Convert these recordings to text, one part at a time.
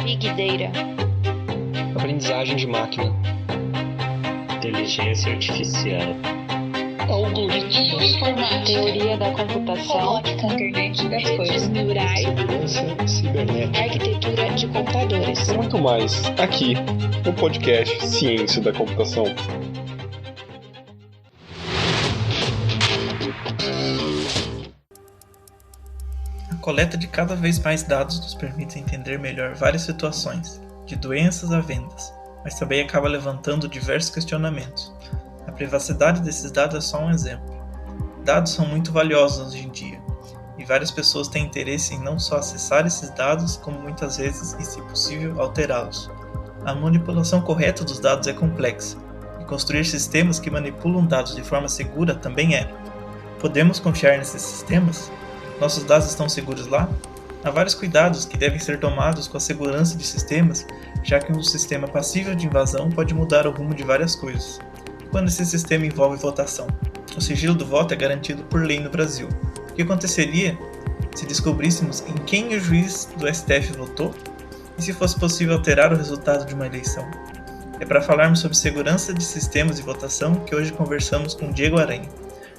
Big Data, aprendizagem de máquina, inteligência artificial, algoritmos, informática, teoria da computação, robótica, internet das redes coisas, neurais, segurança cibernética arquitetura de computadores. e muito mais aqui no podcast Ciência da Computação. A coleta de cada vez mais dados nos permite entender melhor várias situações, de doenças a vendas, mas também acaba levantando diversos questionamentos. A privacidade desses dados é só um exemplo. Dados são muito valiosos hoje em dia, e várias pessoas têm interesse em não só acessar esses dados, como muitas vezes, e se possível, alterá-los. A manipulação correta dos dados é complexa, e construir sistemas que manipulam dados de forma segura também é. Podemos confiar nesses sistemas? Nossos dados estão seguros lá? Há vários cuidados que devem ser tomados com a segurança de sistemas, já que um sistema passível de invasão pode mudar o rumo de várias coisas. Quando esse sistema envolve votação, o sigilo do voto é garantido por lei no Brasil. O que aconteceria se descobríssemos em quem o juiz do STF votou? E se fosse possível alterar o resultado de uma eleição? É para falarmos sobre segurança de sistemas de votação que hoje conversamos com Diego Aranha.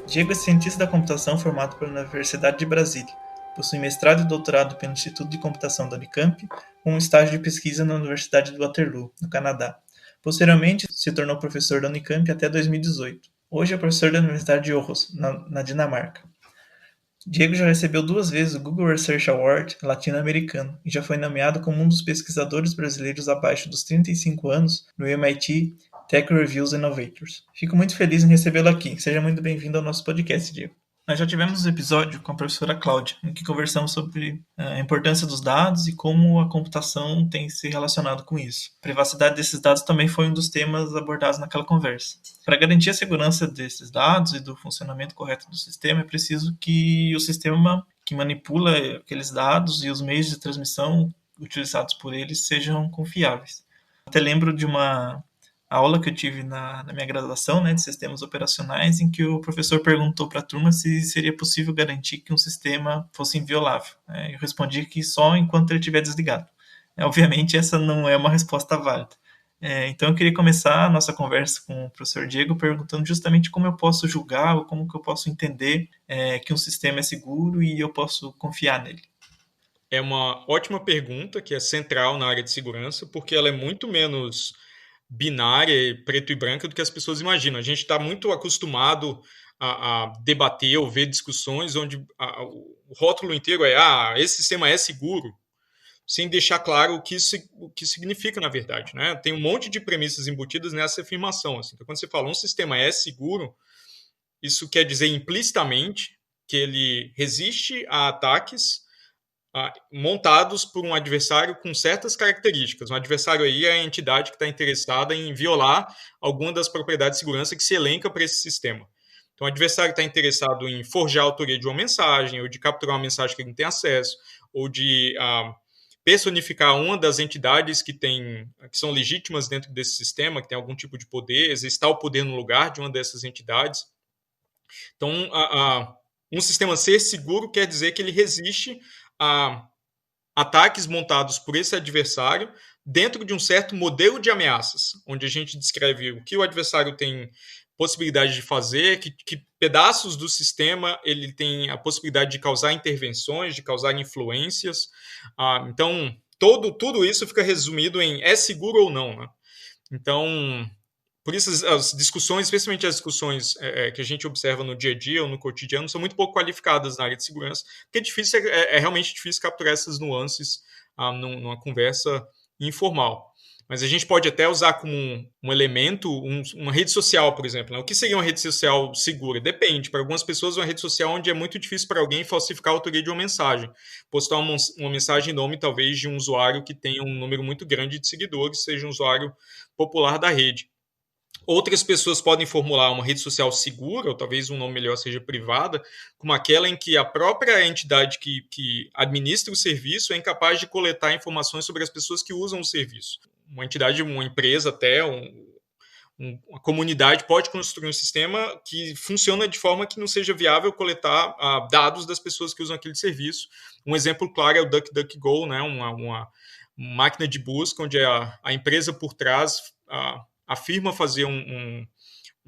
Diego é cientista da computação formado pela Universidade de Brasília. Possui mestrado e doutorado pelo Instituto de Computação da Unicamp, com um estágio de pesquisa na Universidade de Waterloo, no Canadá. Posteriormente, se tornou professor da Unicamp até 2018. Hoje é professor da Universidade de Aarhus, na Dinamarca. Diego já recebeu 2 vezes o Google Research Award latino-americano e já foi nomeado como um dos pesquisadores brasileiros abaixo dos 35 anos no MIT Tech Reviews Innovators. Fico muito feliz em recebê-lo aqui. Seja muito bem-vindo ao nosso podcast, Diego. Nós já tivemos um episódio com a professora Cláudia, em que conversamos sobre a importância dos dados e como a computação tem se relacionado com isso. A privacidade desses dados também foi um dos temas abordados naquela conversa. Para garantir a segurança desses dados e do funcionamento correto do sistema, é preciso que o sistema que manipula aqueles dados e os meios de transmissão utilizados por eles sejam confiáveis. Até lembro de uma aula que eu tive na minha graduação, de sistemas operacionais, em que o professor perguntou para a turma se seria possível garantir que um sistema fosse inviolável. Eu respondi que só enquanto ele estiver desligado. Obviamente, essa não é uma resposta válida. Então, eu queria começar a nossa conversa com o professor Diego perguntando justamente como eu posso julgar ou como que eu posso entender que um sistema é seguro e eu posso confiar nele. É uma ótima pergunta, que é central na área de segurança, porque ela é muito menos binária, preto e branca, do que as pessoas imaginam. A gente está muito acostumado a debater ou ver discussões onde o rótulo inteiro é esse sistema é seguro, sem deixar claro o que significa na verdade. Tem um monte de premissas embutidas nessa afirmação. Então, quando você fala um sistema é seguro, isso quer dizer implicitamente que ele resiste a ataques montados por um adversário com certas características. Um adversário aí é a entidade que está interessada em violar alguma das propriedades de segurança que se elenca para esse sistema. Então, o adversário está interessado em forjar a autoria de uma mensagem, ou de capturar uma mensagem que ele não tem acesso, ou de personificar uma das entidades que são legítimas dentro desse sistema, que tem algum tipo de poder, exercitar o poder no lugar de uma dessas entidades. Então, um sistema ser seguro quer dizer que ele resiste a ataques montados por esse adversário dentro de um certo modelo de ameaças, onde a gente descreve o que o adversário tem possibilidade de fazer, que pedaços do sistema ele tem a possibilidade de causar intervenções, de causar influências. Então, tudo isso fica resumido em é seguro ou não. Então, por isso as discussões, especialmente as discussões que a gente observa no dia a dia ou no cotidiano, são muito pouco qualificadas na área de segurança, porque é realmente difícil capturar essas nuances numa conversa informal. Mas a gente pode até usar como um elemento uma rede social, por exemplo. O que seria uma rede social segura? Depende. Para algumas pessoas, uma rede social onde é muito difícil para alguém falsificar a autoria de uma mensagem. Postar uma mensagem em nome, talvez, de um usuário que tenha um número muito grande de seguidores, seja um usuário popular da rede. Outras pessoas podem formular uma rede social segura, ou talvez um nome melhor seja privada, como aquela em que a própria entidade que administra o serviço é incapaz de coletar informações sobre as pessoas que usam o serviço. Uma entidade, uma empresa até, a comunidade pode construir um sistema que funciona de forma que não seja viável coletar dados das pessoas que usam aquele serviço. Um exemplo claro é o DuckDuckGo, né? Uma máquina de busca onde a empresa por trás afirma fazer um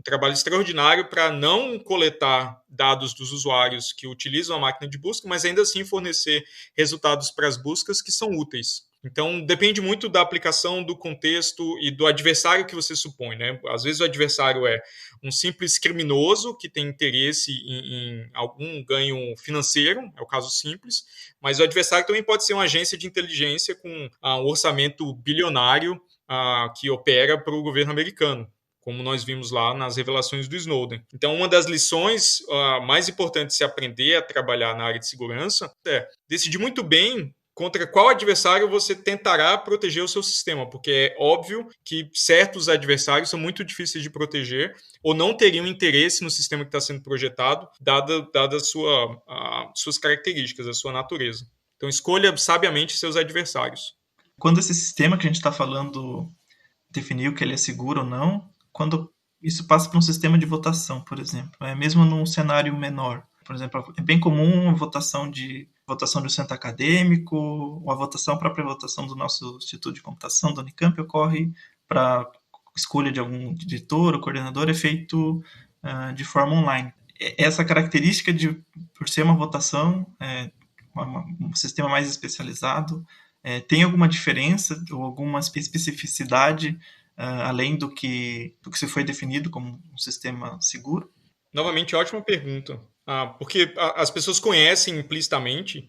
trabalho extraordinário para não coletar dados dos usuários que utilizam a máquina de busca, mas ainda assim fornecer resultados para as buscas que são úteis. Então, depende muito da aplicação, do contexto e do adversário que você supõe, né? Às vezes o adversário é um simples criminoso que tem interesse em algum ganho financeiro, é o caso simples, mas o adversário também pode ser uma agência de inteligência com um orçamento bilionário que opera para o governo americano, como nós vimos lá nas revelações do Snowden. Então, uma das lições mais importantes de se aprender a trabalhar na área de segurança é decidir muito bem contra qual adversário você tentará proteger o seu sistema, porque é óbvio que certos adversários são muito difíceis de proteger ou não teriam interesse no sistema que está sendo projetado, dada suas características, a sua natureza. Então, escolha sabiamente seus adversários. Quando esse sistema que a gente está falando definiu que ele é seguro ou não, quando isso passa para um sistema de votação, por exemplo, mesmo num cenário menor. Por exemplo, é bem comum a votação do centro acadêmico, ou a própria votação do nosso Instituto de Computação, do Unicamp, ocorre para escolha de algum diretor ou coordenador, é feito de forma online. Essa característica por ser uma votação, um sistema mais especializado, tem alguma diferença ou alguma especificidade além do que se foi definido como um sistema seguro? Novamente, ótima pergunta. Porque as pessoas conhecem implicitamente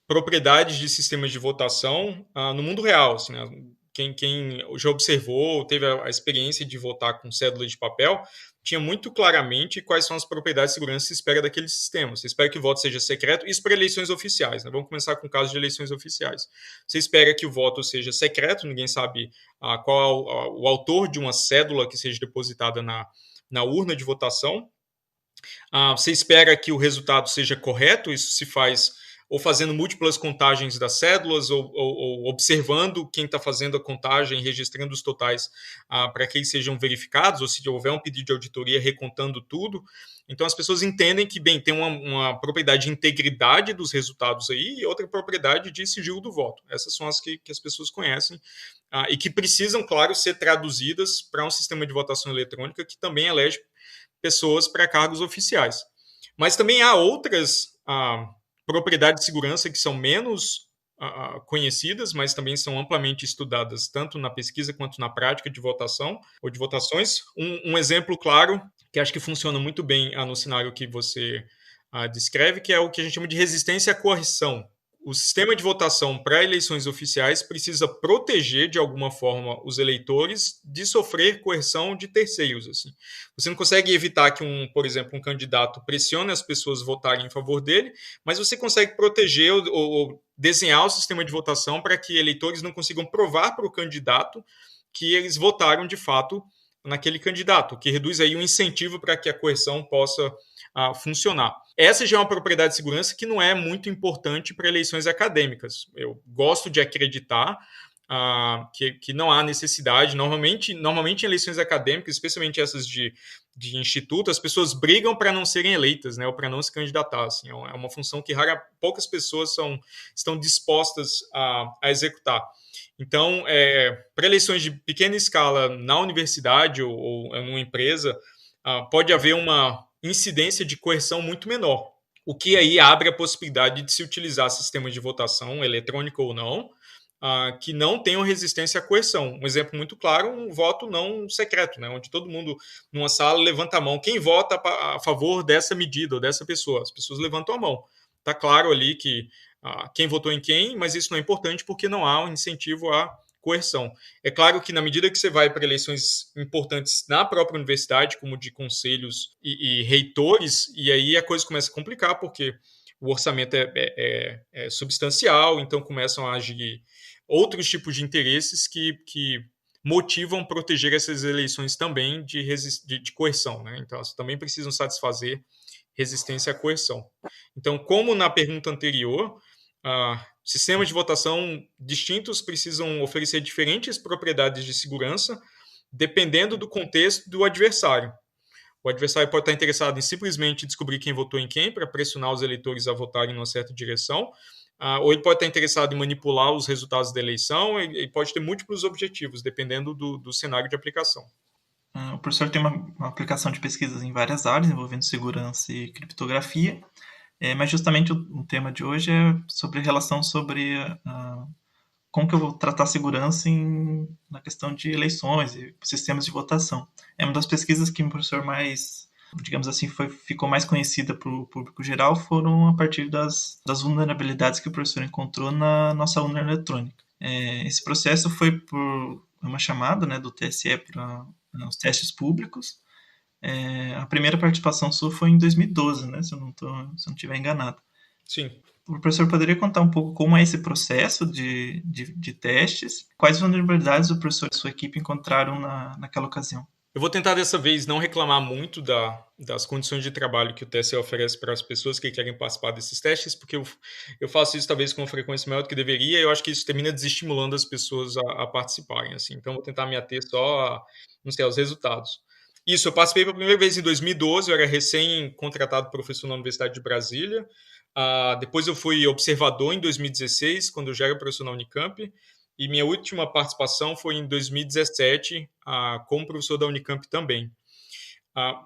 propriedades de sistemas de votação no mundo real. Assim, né? Quem já observou, teve a experiência de votar com cédula de papel, tinha muito claramente quais são as propriedades de segurança que se espera daquele sistema. Você espera que o voto seja secreto, isso para eleições oficiais. Né? Vamos começar com o caso de eleições oficiais. Você espera que o voto seja secreto, ninguém sabe qual é o autor de uma cédula que seja depositada na urna de votação. Você espera que o resultado seja correto, isso se faz ou fazendo múltiplas contagens das cédulas, ou observando quem está fazendo a contagem, registrando os totais para que eles sejam verificados, ou se houver um pedido de auditoria recontando tudo. Então as pessoas entendem que, bem, tem uma propriedade de integridade dos resultados aí e outra propriedade de sigilo do voto. Essas são as que as pessoas conhecem e que precisam, claro, ser traduzidas para um sistema de votação eletrônica que também elege pessoas para cargos oficiais. Mas também há outras propriedades de segurança que são menos conhecidas, mas também são amplamente estudadas tanto na pesquisa quanto na prática de votação ou de votações. Um exemplo claro, que acho que funciona muito bem no cenário que você descreve, que é o que a gente chama de resistência à coerção. O sistema de votação para eleições oficiais precisa proteger, de alguma forma, os eleitores de sofrer coerção de terceiros. Assim. Você não consegue evitar que, por exemplo, um candidato pressione as pessoas a votarem em favor dele, mas você consegue proteger ou desenhar o sistema de votação para que eleitores não consigam provar para o candidato que eles votaram, de fato, naquele candidato, o que reduz aí o incentivo para que a coerção possa funcionar. Essa já é uma propriedade de segurança que não é muito importante para eleições acadêmicas. Eu gosto de acreditar que não há necessidade. Normalmente em eleições acadêmicas, especialmente essas de instituto, as pessoas brigam para não serem eleitas, né, ou para não se candidatar. Assim, é uma função que poucas pessoas estão dispostas a executar. Então, para eleições de pequena escala na universidade ou em uma empresa, pode haver uma incidência de coerção muito menor, o que aí abre a possibilidade de se utilizar sistemas de votação, eletrônico ou não, que não tenham resistência à coerção. Um exemplo muito claro, um voto não secreto, né, onde todo mundo numa sala levanta a mão. Quem vota a favor dessa medida ou dessa pessoa? As pessoas levantam a mão. Está claro ali que quem votou em quem, mas isso não é importante porque não há um incentivo à coerção. É claro que na medida que você vai para eleições importantes na própria universidade, como de conselhos e reitores, e aí a coisa começa a complicar, porque o orçamento é substancial, então começam a agir outros tipos de interesses que motivam proteger essas eleições também de coerção. Né? Então, elas também precisam satisfazer resistência à coerção. Então, como na pergunta anterior, sistemas de votação distintos precisam oferecer diferentes propriedades de segurança dependendo do contexto do adversário. O adversário pode estar interessado em simplesmente descobrir quem votou em quem, para pressionar os eleitores a votarem em uma certa direção, ou ele pode estar interessado em manipular os resultados da eleição, e pode ter múltiplos objetivos, dependendo do cenário de aplicação. O professor tem uma aplicação de pesquisas em várias áreas, envolvendo segurança e criptografia, mas justamente o tema de hoje é sobre relação sobre como que eu vou tratar a segurança na questão de eleições e sistemas de votação. É uma das pesquisas que o professor mais, digamos assim, ficou mais conhecida para o público geral, foram a partir das vulnerabilidades que o professor encontrou na nossa urna eletrônica. Esse processo foi por uma chamada, né, do TSE para os testes públicos. A primeira participação sua foi em 2012, né, se eu não estiver enganado. Sim. O professor poderia contar um pouco como é esse processo de testes? Quais vulnerabilidades o professor e sua equipe encontraram naquela ocasião? Eu vou tentar dessa vez não reclamar muito das condições de trabalho que o TSE oferece para as pessoas que querem participar desses testes, porque eu faço isso talvez com uma frequência maior do que deveria, e eu acho que isso termina desestimulando as pessoas a participarem. Assim. Então, vou tentar me ater só aos resultados. Isso, eu participei pela primeira vez em 2012, eu era recém-contratado professor na Universidade de Brasília. Depois eu fui observador em 2016, quando eu já era professor na Unicamp, e minha última participação foi em 2017, como professor da Unicamp também.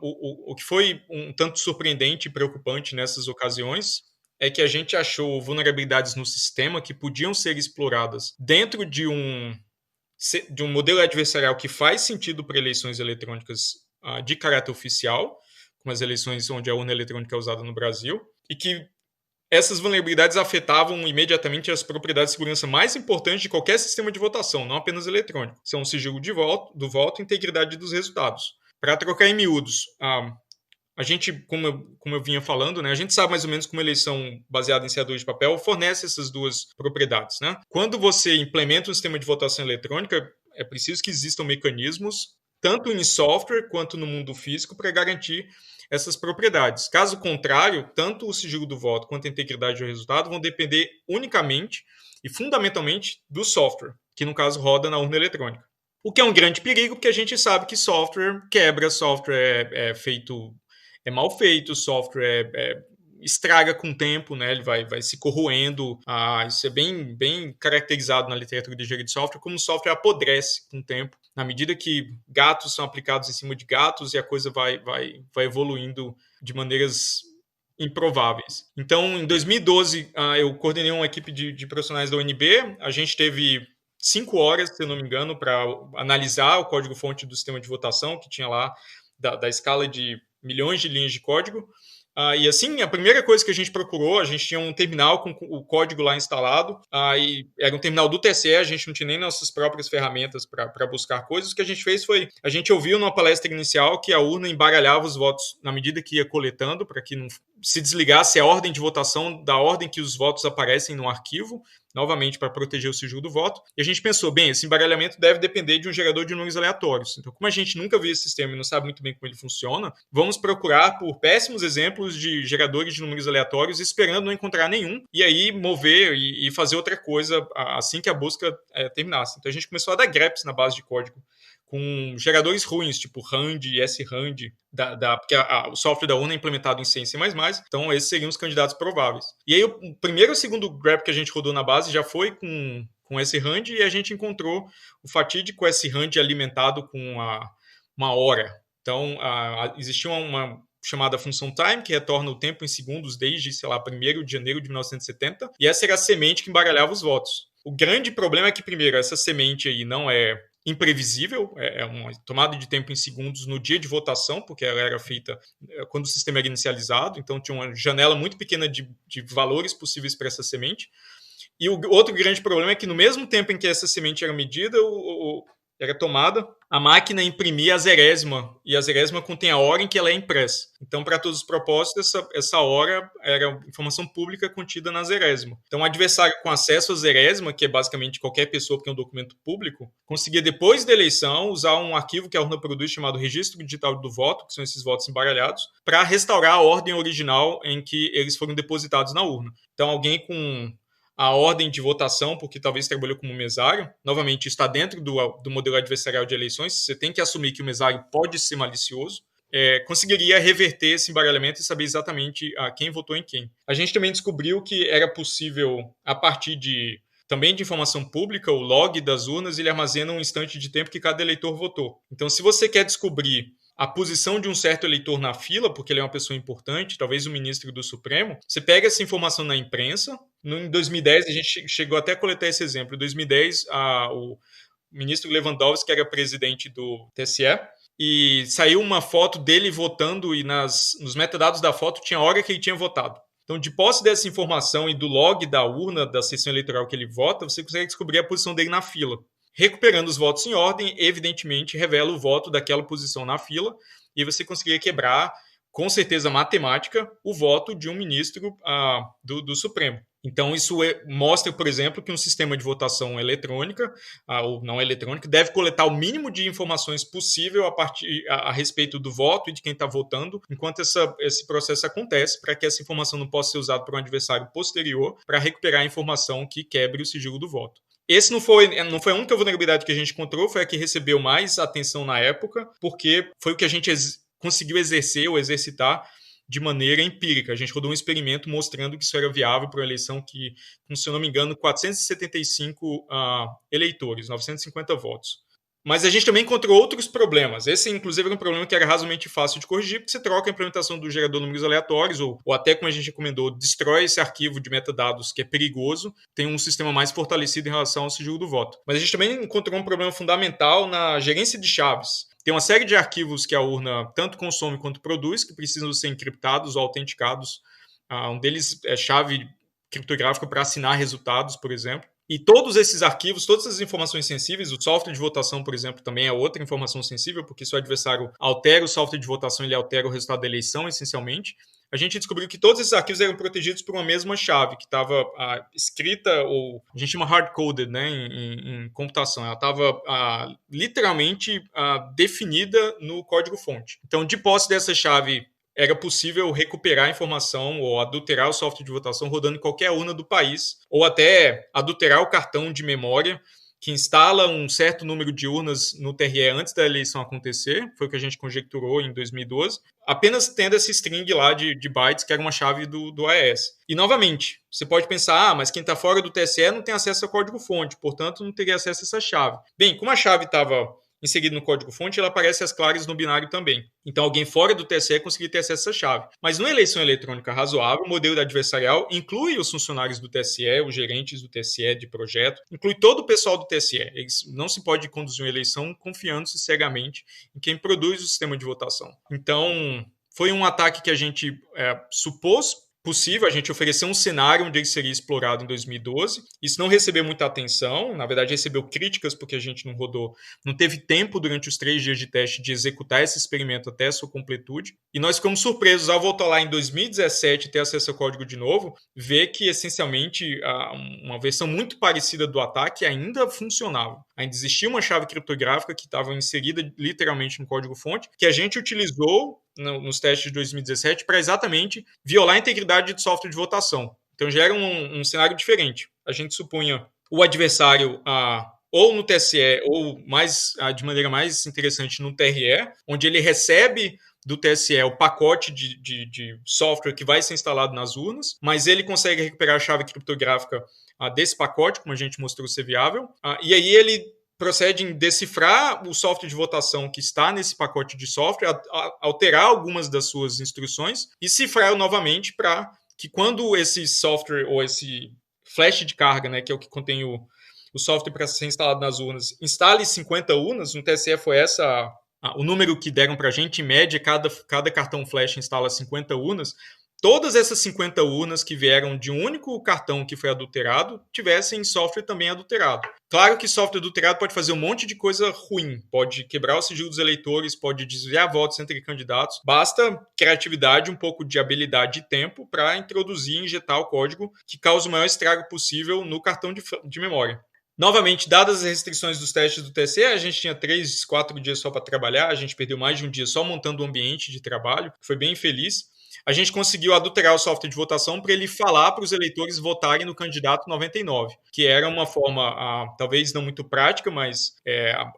O que foi um tanto surpreendente e preocupante nessas ocasiões é que a gente achou vulnerabilidades no sistema que podiam ser exploradas dentro de um modelo adversarial que faz sentido para eleições eletrônicas de caráter oficial, como as eleições onde a urna eletrônica é usada no Brasil, e que essas vulnerabilidades afetavam imediatamente as propriedades de segurança mais importantes de qualquer sistema de votação, não apenas eletrônico. São o sigilo do voto e a integridade dos resultados. Para trocar em miúdos, a gente, como eu vinha falando, né, a gente sabe mais ou menos como a eleição baseada em seadores de papel fornece essas duas propriedades. Né? Quando você implementa um sistema de votação eletrônica, é preciso que existam mecanismos, tanto em software quanto no mundo físico, para garantir essas propriedades. Caso contrário, tanto o sigilo do voto quanto a integridade do resultado vão depender unicamente e fundamentalmente do software, que no caso roda na urna eletrônica. O que é um grande perigo, porque a gente sabe que software quebra, software é mal feito, software estraga com o tempo, né? Ele vai se corroendo. Isso é bem caracterizado na literatura de engenharia de software, como o software apodrece com o tempo, na medida que gatos são aplicados em cima de gatos e a coisa vai evoluindo de maneiras improváveis. Então, em 2012, eu coordenei uma equipe de profissionais da UNB. A gente teve 5 horas, se eu não me engano, para analisar o código-fonte do sistema de votação, que tinha lá da escala de milhões de linhas de código. E assim, a primeira coisa que a gente procurou, a gente tinha um terminal com o código lá instalado, e era um terminal do TSE, a gente não tinha nem nossas próprias ferramentas para buscar coisas. O que a gente fez foi, a gente ouviu numa palestra inicial que a urna embaralhava os votos na medida que ia coletando, para que não se desligasse a ordem de votação da ordem que os votos aparecem no arquivo, novamente para proteger o sigilo do voto. E a gente pensou, bem, esse embaralhamento deve depender de um gerador de números aleatórios. Então, como a gente nunca viu esse sistema e não sabe muito bem como ele funciona, vamos procurar por péssimos exemplos de geradores de números aleatórios, esperando não encontrar nenhum, e aí mover e fazer outra coisa assim que a busca terminasse. Então, a gente começou a dar greps na base de código com geradores ruins, tipo RAND e SRAND, porque o software da urna é implementado em C e C++, então esses seriam os candidatos prováveis. E aí o primeiro e o segundo grep que a gente rodou na base já foi com SRAND, e a gente encontrou o fatídico SRAND alimentado com uma hora. Então, existia uma chamada função time, que retorna o tempo em segundos desde, 1º de janeiro de 1970, e essa era a semente que embaralhava os votos. O grande problema é que, primeiro, essa semente aí não é imprevisível, é uma tomada de tempo em segundos no dia de votação, porque ela era feita quando o sistema era inicializado, então tinha uma janela muito pequena de valores possíveis para essa semente. E o outro grande problema é que no mesmo tempo em que essa semente era medida, era tomada, a máquina imprimia a zerésima, e a zerésima contém a hora em que ela é impressa. Então, para todos os propósitos, essa hora era informação pública contida na zerésima. Então, o adversário com acesso à zerésima, que é basicamente qualquer pessoa que tem um documento público, conseguia, depois da eleição, usar um arquivo que a urna produz chamado Registro Digital do Voto, que são esses votos embaralhados, para restaurar a ordem original em que eles foram depositados na urna. Então, alguém com a ordem de votação, porque talvez trabalhou como mesário. Novamente, está dentro do modelo adversarial de eleições. Você tem que assumir que o mesário pode ser malicioso. Conseguiria reverter esse embaralhamento e saber exatamente quem votou em quem. A gente também descobriu que era possível, a partir também de informação pública, o log das urnas, ele armazena um instante de tempo que cada eleitor votou. Então, se você quer descobrir a posição de um certo eleitor na fila, porque ele é uma pessoa importante, talvez o ministro do Supremo, você pega essa informação na imprensa. Em 2010, a gente chegou até a coletar esse exemplo. Em 2010, o ministro Lewandowski era presidente do TSE, e saiu uma foto dele votando, e nos metadados da foto tinha a hora que ele tinha votado. Então, de posse dessa informação e do log da urna da sessão eleitoral que ele vota, você consegue descobrir a posição dele na fila. Recuperando os votos em ordem, evidentemente, revela o voto daquela posição na fila, e você conseguiria quebrar, com certeza matemática, o voto de um ministro do Supremo. Então, isso mostra, por exemplo, que um sistema de votação eletrônica, ou não eletrônica, deve coletar o mínimo de informações possível a respeito do voto e de quem está votando, enquanto esse processo acontece, para que essa informação não possa ser usada por um adversário posterior para recuperar a informação que quebre o sigilo do voto. Esse não foi a única vulnerabilidade que a gente encontrou, foi a que recebeu mais atenção na época, porque foi o que a gente conseguiu exercer ou exercitar de maneira empírica. A gente rodou um experimento mostrando que isso era viável para uma eleição que, se eu não me engano, 475 eleitores, 950 votos. Mas a gente também encontrou outros problemas. Esse, inclusive, era um problema que era razoavelmente fácil de corrigir, porque você troca a implementação do gerador de números aleatórios, ou até, como a gente recomendou, destrói esse arquivo de metadados que é perigoso, tem um sistema mais fortalecido em relação ao sigilo do voto. Mas a gente também encontrou um problema fundamental na gerência de chaves. Tem uma série de arquivos que a urna tanto consome quanto produz, que precisam ser encriptados ou autenticados. Um deles é chave criptográfica para assinar resultados, por exemplo. E todos esses arquivos, todas essas informações sensíveis, o software de votação, por exemplo, também é outra informação sensível, porque se o adversário altera o software de votação, ele altera o resultado da eleição, essencialmente. A gente descobriu que todos esses arquivos eram protegidos por uma mesma chave, que estava escrita, ou a gente chama hard-coded, né, em computação. Ela estava literalmente definida no código-fonte. Então, de posse dessa chave, era possível recuperar a informação ou adulterar o software de votação rodando em qualquer urna do país, ou até adulterar o cartão de memória que instala um certo número de urnas no TRE antes da eleição acontecer, foi o que a gente conjecturou em 2012, apenas tendo esse string lá de bytes, que era uma chave do AES. E, novamente, você pode pensar, mas quem está fora do TSE não tem acesso ao código-fonte, portanto, não teria acesso a essa chave. Bem, como a chave estava inserida no código-fonte, ela aparece às claras no binário também. Então, alguém fora do TSE conseguiria ter acesso a essa chave. Mas numa eleição eletrônica razoável, o modelo adversarial inclui os funcionários do TSE, os gerentes do TSE de projeto, inclui todo o pessoal do TSE. Não se pode conduzir uma eleição confiando-se cegamente em quem produz o sistema de votação. Então, foi um ataque que a gente supôs possível, a gente ofereceu um cenário onde ele seria explorado em 2012. Isso não recebeu muita atenção, na verdade recebeu críticas porque a gente não teve tempo durante os 3 dias de teste de executar esse experimento até a sua completude. E nós ficamos surpresos ao voltar lá em 2017 e ter acesso ao código de novo, ver que essencialmente uma versão muito parecida do ataque ainda funcionava. Ainda existia uma chave criptográfica que estava inserida literalmente no código-fonte, que a gente utilizou nos testes de 2017 para exatamente violar a integridade do software de votação. Então já era um cenário diferente. A gente supunha o adversário ou no TSE ou de maneira mais interessante no TRE, onde ele recebe do TSE o pacote de software que vai ser instalado nas urnas, mas ele consegue recuperar a chave criptográfica desse pacote, como a gente mostrou ser viável, e aí ele procede em decifrar o software de votação que está nesse pacote de software, alterar algumas das suas instruções e cifrar novamente para que quando esse software ou esse flash de carga, né, que é o que contém o software para ser instalado nas urnas, instale 50 urnas. No TSE foi o número que deram para a gente. Em média, cada cartão flash instala 50 urnas. Todas essas 50 urnas que vieram de um único cartão que foi adulterado tivessem software também adulterado. Claro que software adulterado pode fazer um monte de coisa ruim, pode quebrar o sigilo dos eleitores, pode desviar votos entre candidatos. Basta criatividade, um pouco de habilidade e tempo para introduzir e injetar o código que causa o maior estrago possível no cartão de memória. Novamente, dadas as restrições dos testes do TSE, a gente tinha 3, 4 dias só para trabalhar, a gente perdeu mais de um dia só montando o ambiente de trabalho, foi bem infeliz. a gente conseguiu adulterar o software de votação para ele falar para os eleitores votarem no candidato 99, que era uma forma, talvez não muito prática, mas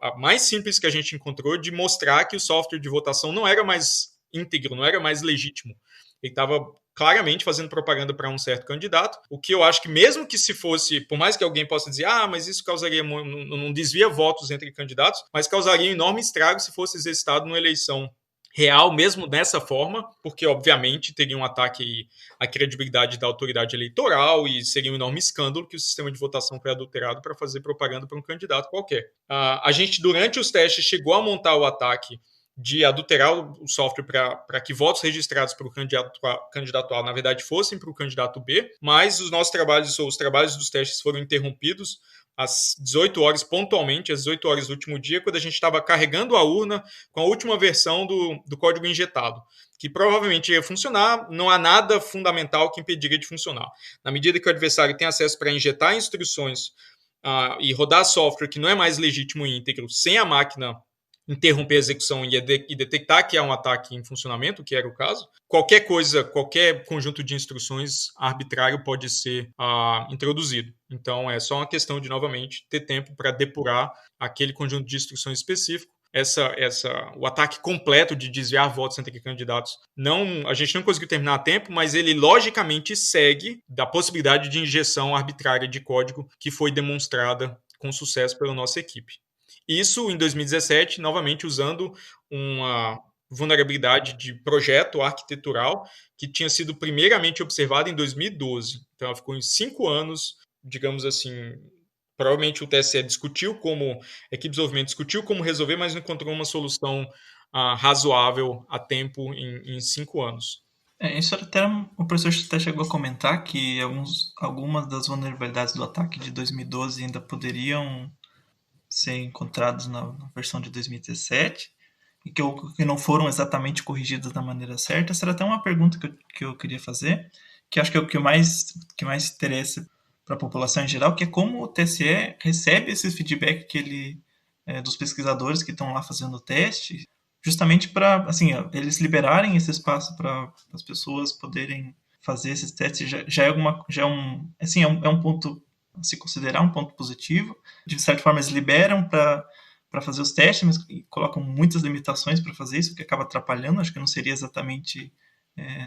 a mais simples que a gente encontrou de mostrar que o software de votação não era mais íntegro, não era mais legítimo. Ele estava claramente fazendo propaganda para um certo candidato, o que eu acho que mesmo que se fosse, por mais que alguém possa dizer, mas isso causaria, não desvia votos entre candidatos, mas causaria enorme estrago se fosse exercitado numa eleição real, mesmo dessa forma, porque obviamente teria um ataque à credibilidade da autoridade eleitoral e seria um enorme escândalo que o sistema de votação foi adulterado para fazer propaganda para um candidato qualquer. A gente, durante os testes, chegou a montar o ataque de adulterar o software para que votos registrados para o candidato A, na verdade, fossem para o candidato B, mas os nossos trabalhos, ou os trabalhos dos testes foram interrompidos às 18 horas, pontualmente, às 18 horas do último dia, quando a gente estava carregando a urna com a última versão do código injetado, que provavelmente ia funcionar, não há nada fundamental que impediria de funcionar. Na medida que o adversário tem acesso para injetar instruções e rodar software que não é mais legítimo e íntegro, sem a máquina interromper a execução e detectar que há um ataque em funcionamento, que era o caso, qualquer coisa, qualquer conjunto de instruções arbitrário pode ser introduzido. Então, é só uma questão de, novamente, ter tempo para depurar aquele conjunto de instruções específico. O ataque completo de desviar votos entre candidatos, a gente não conseguiu terminar a tempo, mas ele logicamente segue da possibilidade de injeção arbitrária de código que foi demonstrada com sucesso pela nossa equipe. Isso em 2017, novamente usando uma vulnerabilidade de projeto arquitetural que tinha sido primeiramente observada em 2012. Então, ela ficou em 5 anos, digamos assim, provavelmente o TSE discutiu a equipe de desenvolvimento discutiu como resolver, mas não encontrou uma solução razoável a tempo em 5 anos. Isso até o professor até chegou a comentar que algumas das vulnerabilidades do ataque de 2012 ainda poderiam ser encontrados na versão de 2017 e que não foram exatamente corrigidos da maneira certa. Essa era até uma pergunta que eu queria fazer, que acho que é o que mais interessa para a população em geral, que é como o TSE recebe esse feedback dos pesquisadores que estão lá fazendo o teste, justamente para eles liberarem esse espaço para as pessoas poderem fazer esses testes. É um ponto a se considerar, um ponto positivo. De certa forma, eles liberam para fazer os testes, mas colocam muitas limitações para fazer isso, que acaba atrapalhando. Acho que não seria exatamente,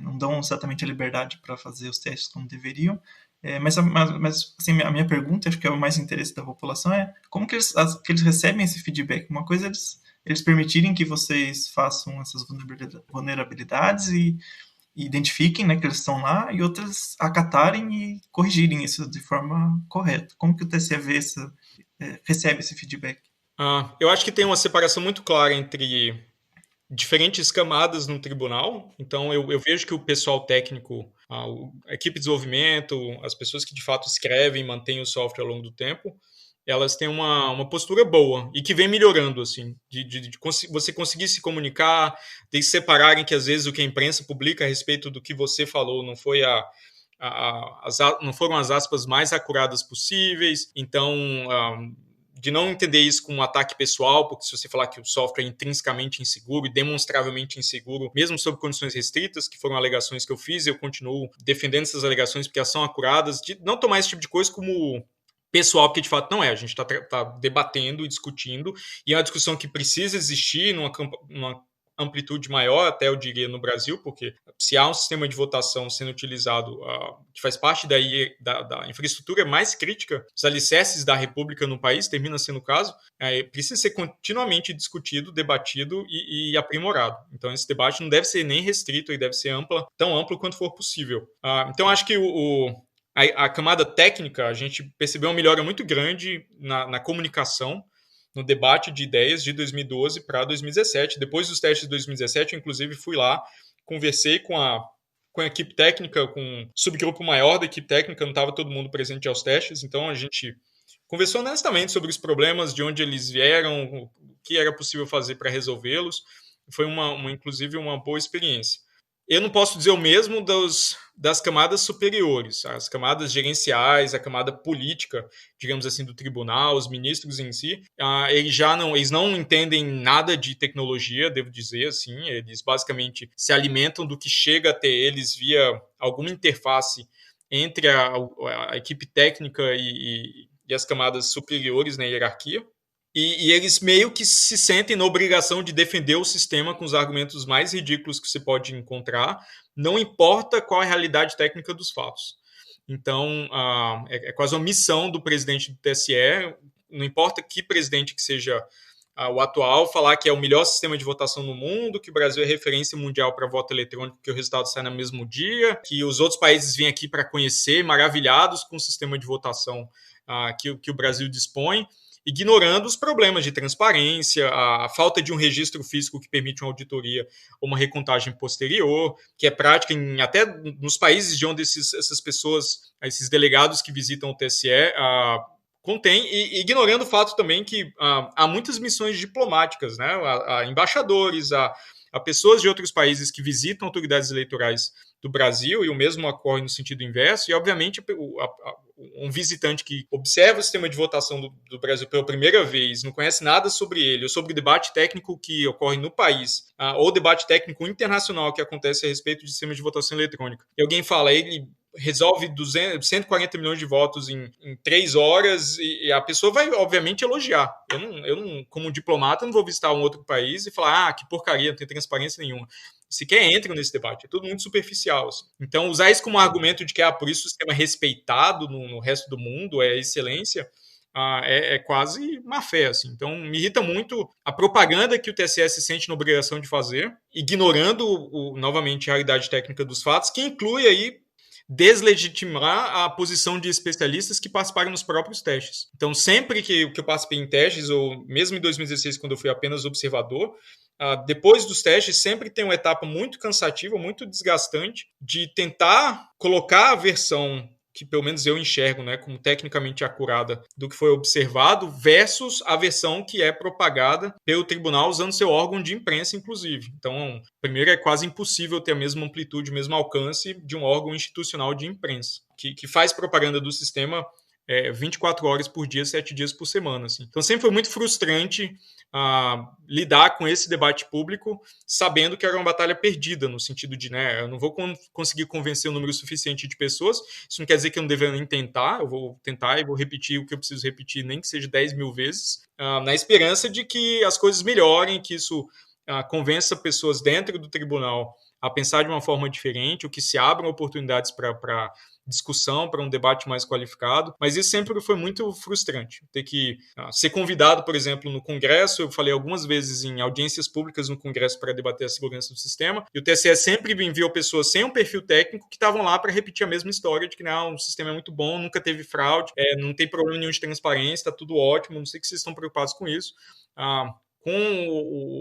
não dão exatamente a liberdade para fazer os testes como deveriam. Mas assim, a minha pergunta, acho que é o mais interesse da população, é como que eles recebem esse feedback? Uma coisa é eles permitirem que vocês façam essas vulnerabilidades e identifiquem, né, que eles estão lá, e outras acatarem e corrigirem isso de forma correta. Como que o TSE recebe esse feedback? Eu acho que tem uma separação muito clara entre diferentes camadas no tribunal. Então, eu vejo que o pessoal técnico, a equipe de desenvolvimento, as pessoas que de fato escrevem e mantêm o software ao longo do tempo, elas têm uma postura boa e que vem melhorando, assim, de você conseguir se comunicar, de separarem que às vezes o que a imprensa publica a respeito do que você falou não foi não foram as aspas mais acuradas possíveis. Então, de não entender isso como um ataque pessoal, porque se você falar que o software é intrinsecamente inseguro e demonstravelmente inseguro, mesmo sob condições restritas, que foram alegações que eu fiz, eu continuo defendendo essas alegações porque elas são acuradas, de não tomar esse tipo de coisa como pessoal, porque de fato não é. A gente está debatendo e discutindo, e é uma discussão que precisa existir numa amplitude maior, até eu diria, no Brasil, porque se há um sistema de votação sendo utilizado que faz parte da infraestrutura mais crítica, os alicerces da República no país, termina sendo o caso, precisa ser continuamente discutido, debatido e aprimorado. Então, esse debate não deve ser nem restrito, ele deve ser tão amplo quanto for possível. Então, acho que a camada técnica, a gente percebeu uma melhora muito grande na comunicação, no debate de ideias de 2012 para 2017. Depois dos testes de 2017, eu inclusive fui lá, conversei com a equipe técnica, com um subgrupo maior da equipe técnica, não estava todo mundo presente aos testes, então a gente conversou honestamente sobre os problemas, de onde eles vieram, o que era possível fazer para resolvê-los. Foi inclusive uma boa experiência. Eu não posso dizer o mesmo das camadas superiores, as camadas gerenciais, a camada política, digamos assim, do tribunal, os ministros em si, eles não entendem nada de tecnologia, devo dizer assim, eles basicamente se alimentam do que chega até eles via alguma interface entre a equipe técnica e as camadas superiores na hierarquia. E eles meio que se sentem na obrigação de defender o sistema com os argumentos mais ridículos que você pode encontrar, não importa qual é a realidade técnica dos fatos. Então, é quase uma missão do presidente do TSE, não importa que presidente que seja o atual, falar que é o melhor sistema de votação no mundo, que o Brasil é referência mundial para voto eletrônico, que o resultado sai no mesmo dia, que os outros países vêm aqui para conhecer, maravilhados com o sistema de votação que o Brasil dispõe, ignorando os problemas de transparência, a falta de um registro físico que permite uma auditoria ou uma recontagem posterior, que é prática até nos países de onde essas pessoas, esses delegados que visitam o TSE, contém, e ignorando o fato também que há muitas missões diplomáticas, né? Há embaixadores, há pessoas de outros países que visitam autoridades eleitorais do Brasil, e o mesmo ocorre no sentido inverso, e obviamente um visitante que observa o sistema de votação do Brasil pela primeira vez, não conhece nada sobre ele, ou sobre o debate técnico que ocorre no país, ou debate técnico internacional que acontece a respeito de sistema de votação eletrônica. E alguém fala, ele resolve 140 milhões de votos em 3 horas, e a pessoa vai, obviamente, elogiar. Eu não, como diplomata, não vou visitar um outro país e falar, que porcaria, não tem transparência nenhuma. Sequer entram nesse debate, é tudo muito superficial. Assim. Então, usar isso como argumento de que, por isso o sistema é respeitado no resto do mundo, é excelência, é quase má fé. Assim. Então, me irrita muito a propaganda que o TSE se sente na obrigação de fazer, ignorando, novamente, a realidade técnica dos fatos, que inclui aí deslegitimar a posição de especialistas que participaram nos próprios testes. Então, sempre que eu participei em testes, ou mesmo em 2016, quando eu fui apenas observador, depois dos testes, sempre tem uma etapa muito cansativa, muito desgastante, de tentar colocar a versão que pelo menos eu enxergo, né, como tecnicamente acurada do que foi observado, versus a versão que é propagada pelo tribunal usando seu órgão de imprensa, inclusive. Então, primeiro, é quase impossível ter a mesma amplitude, o mesmo alcance de um órgão institucional de imprensa, que faz propaganda do sistema 24 horas por dia, 7 dias por semana. Assim. Então, sempre foi muito frustrante lidar com esse debate público, sabendo que era uma batalha perdida, no sentido de, eu não vou conseguir convencer um número suficiente de pessoas, isso não quer dizer que eu não deveria nem tentar, eu vou tentar e vou repetir o que eu preciso repetir, nem que seja 10 mil vezes, na esperança de que as coisas melhorem, que isso convença pessoas dentro do tribunal a pensar de uma forma diferente, ou que se abram oportunidades para discussão, para um debate mais qualificado, mas isso sempre foi muito frustrante. Ter que ser convidado, por exemplo, no Congresso, eu falei algumas vezes em audiências públicas no Congresso para debater a segurança do sistema, e o TSE sempre enviou pessoas sem um perfil técnico que estavam lá para repetir a mesma história de que o sistema é muito bom, nunca teve fraude, não tem problema nenhum de transparência, está tudo ótimo, não sei que vocês estão preocupados com isso. Com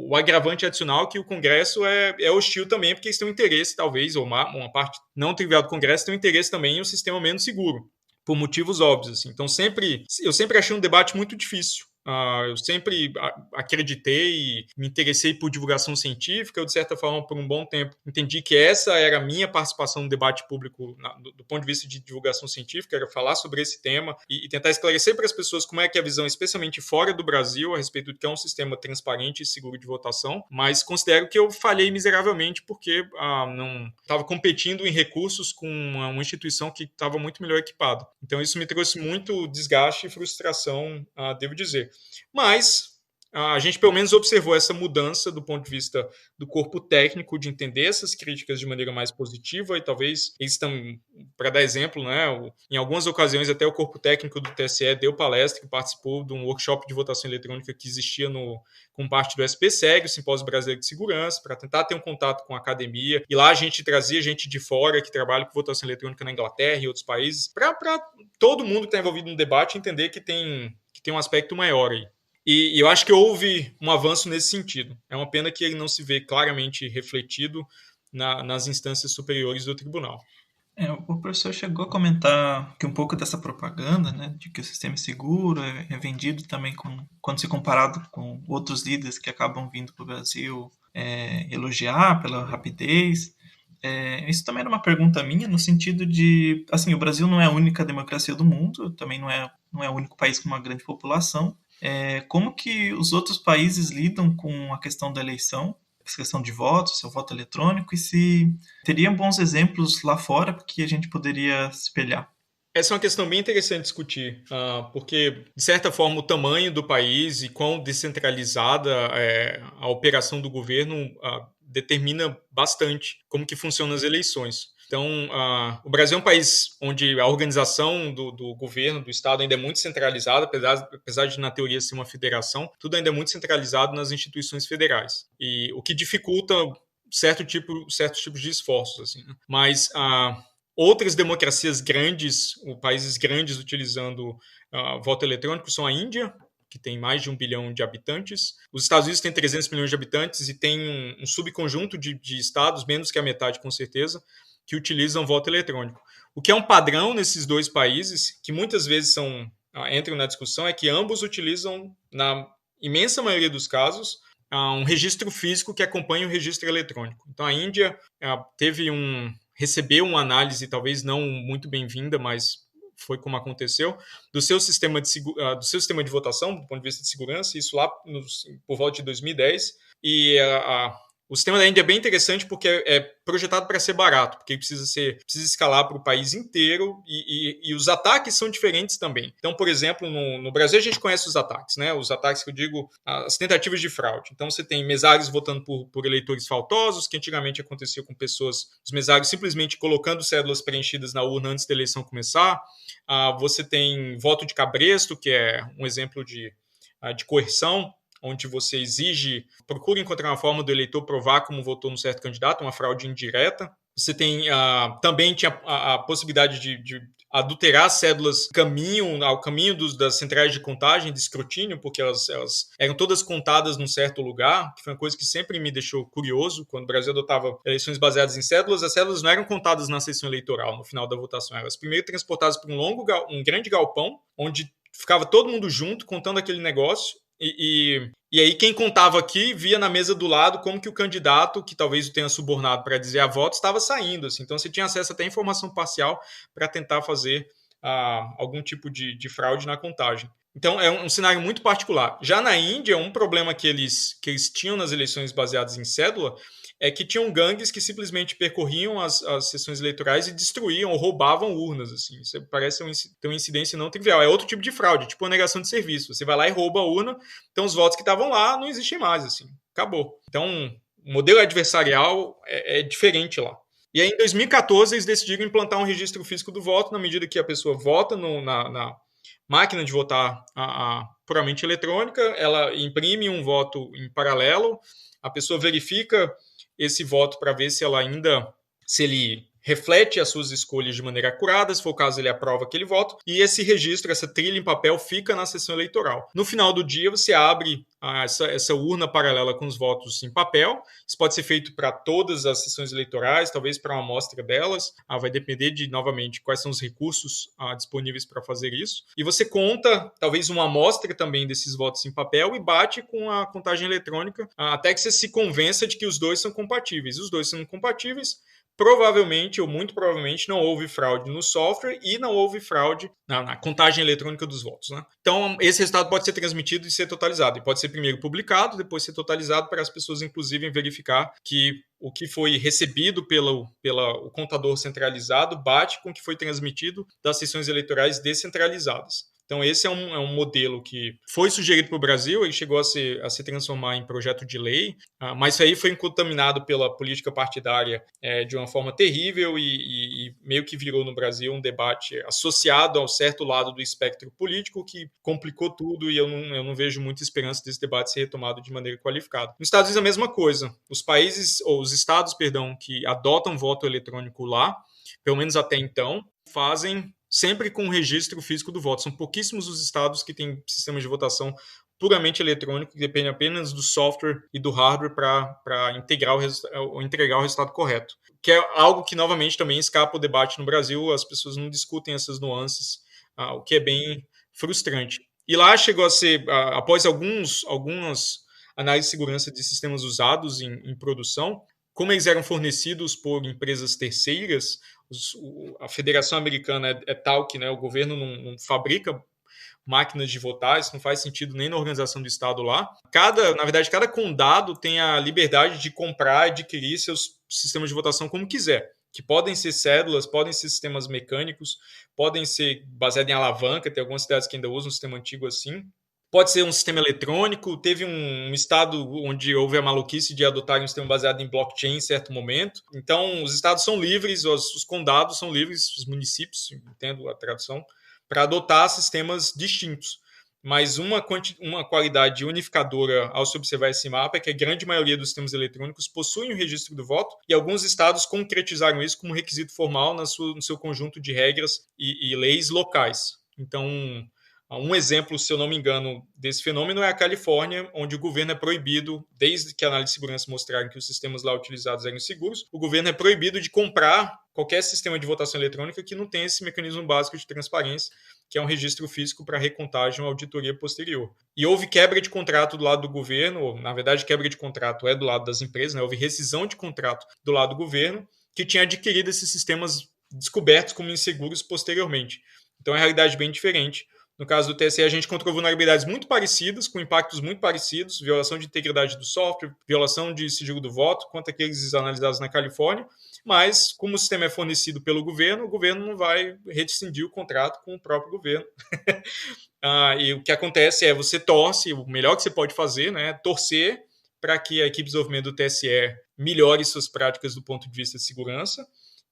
o agravante adicional que o Congresso é hostil também, porque eles têm um interesse, talvez, ou uma parte não trivial do Congresso tem um interesse também em um sistema menos seguro, por motivos óbvios. Assim. Então, eu sempre achei um debate muito difícil. Eu sempre acreditei e me interessei por divulgação científica. Eu, de certa forma, por um bom tempo, entendi que essa era a minha participação no debate público do ponto de vista de divulgação científica, era falar sobre esse tema e tentar esclarecer para as pessoas como é que é a visão, especialmente fora do Brasil, a respeito do que é um sistema transparente e seguro de votação, mas considero que eu falhei miseravelmente porque não estava competindo em recursos com uma instituição que estava muito melhor equipada. Então, isso me trouxe muito desgaste e frustração, devo dizer. Mas a gente pelo menos observou essa mudança do ponto de vista do corpo técnico de entender essas críticas de maneira mais positiva e talvez eles estão, para dar exemplo, em algumas ocasiões até o corpo técnico do TSE deu palestra e participou de um workshop de votação eletrônica que existia com parte do SPSEG, o Simpósio Brasileiro de Segurança, para tentar ter um contato com a academia, e lá a gente trazia gente de fora que trabalha com votação eletrônica na Inglaterra e outros países, para todo mundo que está envolvido no debate entender que tem um aspecto maior aí. E eu acho que houve um avanço nesse sentido. É uma pena que ele não se vê claramente refletido nas instâncias superiores do tribunal. O professor chegou a comentar que um pouco dessa propaganda, né, de que o sistema é seguro, é vendido também quando se comparado com outros líderes que acabam vindo para o Brasil elogiar pela rapidez. Isso também era uma pergunta minha, no sentido de, assim, o Brasil não é a única democracia do mundo, também não é o único país com uma grande população. Como que os outros países lidam com a questão da eleição, essa questão de voto, seu voto eletrônico, e se teriam bons exemplos lá fora que a gente poderia se espelhar? Essa é uma questão bem interessante de discutir, porque, de certa forma, o tamanho do país e quão descentralizada é a operação do governo determina bastante como que funcionam as eleições. Então, o Brasil é um país onde a organização do governo, do Estado, ainda é muito centralizada, apesar de, na teoria, ser uma federação, tudo ainda é muito centralizado nas instituições federais. E o que dificulta certos tipos de esforços. Assim, né? Mas outras democracias grandes, países grandes utilizando voto eletrônico são a Índia, que tem mais de 1 bilhão de habitantes. Os Estados Unidos têm 300 milhões de habitantes e tem um subconjunto de estados, menos que a metade com certeza, que utilizam voto eletrônico. O que é um padrão nesses dois países, que muitas vezes entram na discussão, é que ambos utilizam, na imensa maioria dos casos, um registro físico que acompanha o registro eletrônico. Então a Índia recebeu uma análise talvez não muito bem-vinda, mas foi como aconteceu, do seu sistema de votação, do ponto de vista de segurança, isso lá por volta de 2010, e o sistema da Índia é bem interessante porque é projetado para ser barato, porque precisa escalar para o país inteiro e os ataques são diferentes também. Então, por exemplo, no Brasil a gente conhece os ataques, né? Os ataques que eu digo, as tentativas de fraude. Então, você tem mesários votando por eleitores faltosos, que antigamente acontecia com os mesários simplesmente colocando cédulas preenchidas na urna antes da eleição começar. Você tem voto de cabresto, que é um exemplo de coerção, onde você procura encontrar uma forma do eleitor provar como votou num certo candidato, uma fraude indireta. Você também tinha a possibilidade de adulterar cédulas ao caminho das centrais de contagem, de escrutínio, porque elas eram todas contadas num certo lugar, que foi uma coisa que sempre me deixou curioso. Quando o Brasil adotava eleições baseadas em cédulas, as cédulas não eram contadas na sessão eleitoral, no final da votação. Elas primeiro transportadas para um grande galpão, onde ficava todo mundo junto, contando aquele negócio, e aí quem contava aqui via na mesa do lado como que o candidato, que talvez o tenha subornado para dizer a voto, estava saindo. Assim. Então você tinha acesso até a informação parcial para tentar fazer algum tipo de fraude na contagem. Então é um cenário muito particular. Já na Índia, um problema que eles tinham nas eleições baseadas em cédula é que tinham gangues que simplesmente percorriam as sessões eleitorais e destruíam ou roubavam urnas. Assim. Isso parece ter uma incidência não trivial. É outro tipo de fraude, tipo uma negação de serviço. Você vai lá e rouba a urna, então os votos que estavam lá não existem mais. Assim. Acabou. Então, o modelo adversarial é diferente lá. E aí, em 2014, eles decidiram implantar um registro físico do voto, na medida que a pessoa vota na máquina de votar puramente eletrônica, ela imprime um voto em paralelo, a pessoa verifica esse voto para ver se ele reflete as suas escolhas de maneira acurada, se for o caso ele aprova aquele voto, e esse registro, essa trilha em papel fica na sessão eleitoral. No final do dia você abre essa urna paralela com os votos em papel, isso pode ser feito para todas as sessões eleitorais, talvez para uma amostra delas, vai depender novamente, quais são os recursos disponíveis para fazer isso, e você conta talvez uma amostra também desses votos em papel e bate com a contagem eletrônica, até que você se convença de que os dois são compatíveis. Os dois são compatíveis, provavelmente, ou muito provavelmente, não houve fraude no software e não houve fraude na contagem eletrônica dos votos. Né? Então, esse resultado pode ser transmitido e ser totalizado. E pode ser primeiro publicado, depois ser totalizado para as pessoas, inclusive, verificar que o que foi recebido pelo contador centralizado bate com o que foi transmitido das sessões eleitorais descentralizadas. Então, esse é um modelo que foi sugerido para o Brasil, ele chegou a se transformar em projeto de lei, mas isso aí foi contaminado pela política partidária de uma forma terrível e meio que virou no Brasil um debate associado ao certo lado do espectro político, que complicou tudo e eu não vejo muita esperança desse debate ser retomado de maneira qualificada. Nos Estados Unidos é a mesma coisa. Os estados, que adotam voto eletrônico lá, pelo menos até então, fazem sempre com o registro físico do voto. São pouquíssimos os estados que têm sistemas de votação puramente eletrônico, que dependem apenas do software e do hardware para entregar o resultado correto. Que é algo que, novamente, também escapa o debate no Brasil, as pessoas não discutem essas nuances, o que é bem frustrante. E lá chegou a ser, após algumas análises de segurança de sistemas usados em produção, como eles eram fornecidos por empresas terceiras, a Federação Americana é tal que, né, o governo não fabrica máquinas de votar, isso não faz sentido nem na organização do Estado lá. Na verdade, cada condado tem a liberdade de comprar e adquirir seus sistemas de votação como quiser, que podem ser cédulas, podem ser sistemas mecânicos, podem ser baseados em alavanca, tem algumas cidades que ainda usam um sistema antigo assim. Pode ser um sistema eletrônico. Teve um estado onde houve a maluquice de adotar um sistema baseado em blockchain em certo momento. Então, os estados são livres, os condados são livres, os municípios, entendo a tradução, para adotar sistemas distintos. Mas uma qualidade unificadora ao se observar esse mapa é que a grande maioria dos sistemas eletrônicos possuem o registro do voto e alguns estados concretizaram isso como requisito formal no seu conjunto de regras e leis locais. Então, um exemplo, se eu não me engano, desse fenômeno é a Califórnia, onde o governo é proibido, desde que a análise de segurança mostraram que os sistemas lá utilizados eram seguros, o governo é proibido de comprar qualquer sistema de votação eletrônica que não tenha esse mecanismo básico de transparência, que é um registro físico para recontagem ou auditoria posterior. E houve quebra de contrato do lado do governo, ou, na verdade, quebra de contrato é do lado das empresas, né? Houve rescisão de contrato do lado do governo, que tinha adquirido esses sistemas descobertos como inseguros posteriormente. Então, é uma realidade bem diferente. No caso do TSE, a gente encontrou vulnerabilidades muito parecidas, com impactos muito parecidos, violação de integridade do software, violação de sigilo do voto, quanto aqueles analisados na Califórnia, mas como o sistema é fornecido pelo governo, o governo não vai rescindir o contrato com o próprio governo. E o que acontece é, você torce, o melhor que você pode fazer, né, é torcer para que a equipe de desenvolvimento do TSE melhore suas práticas do ponto de vista de segurança,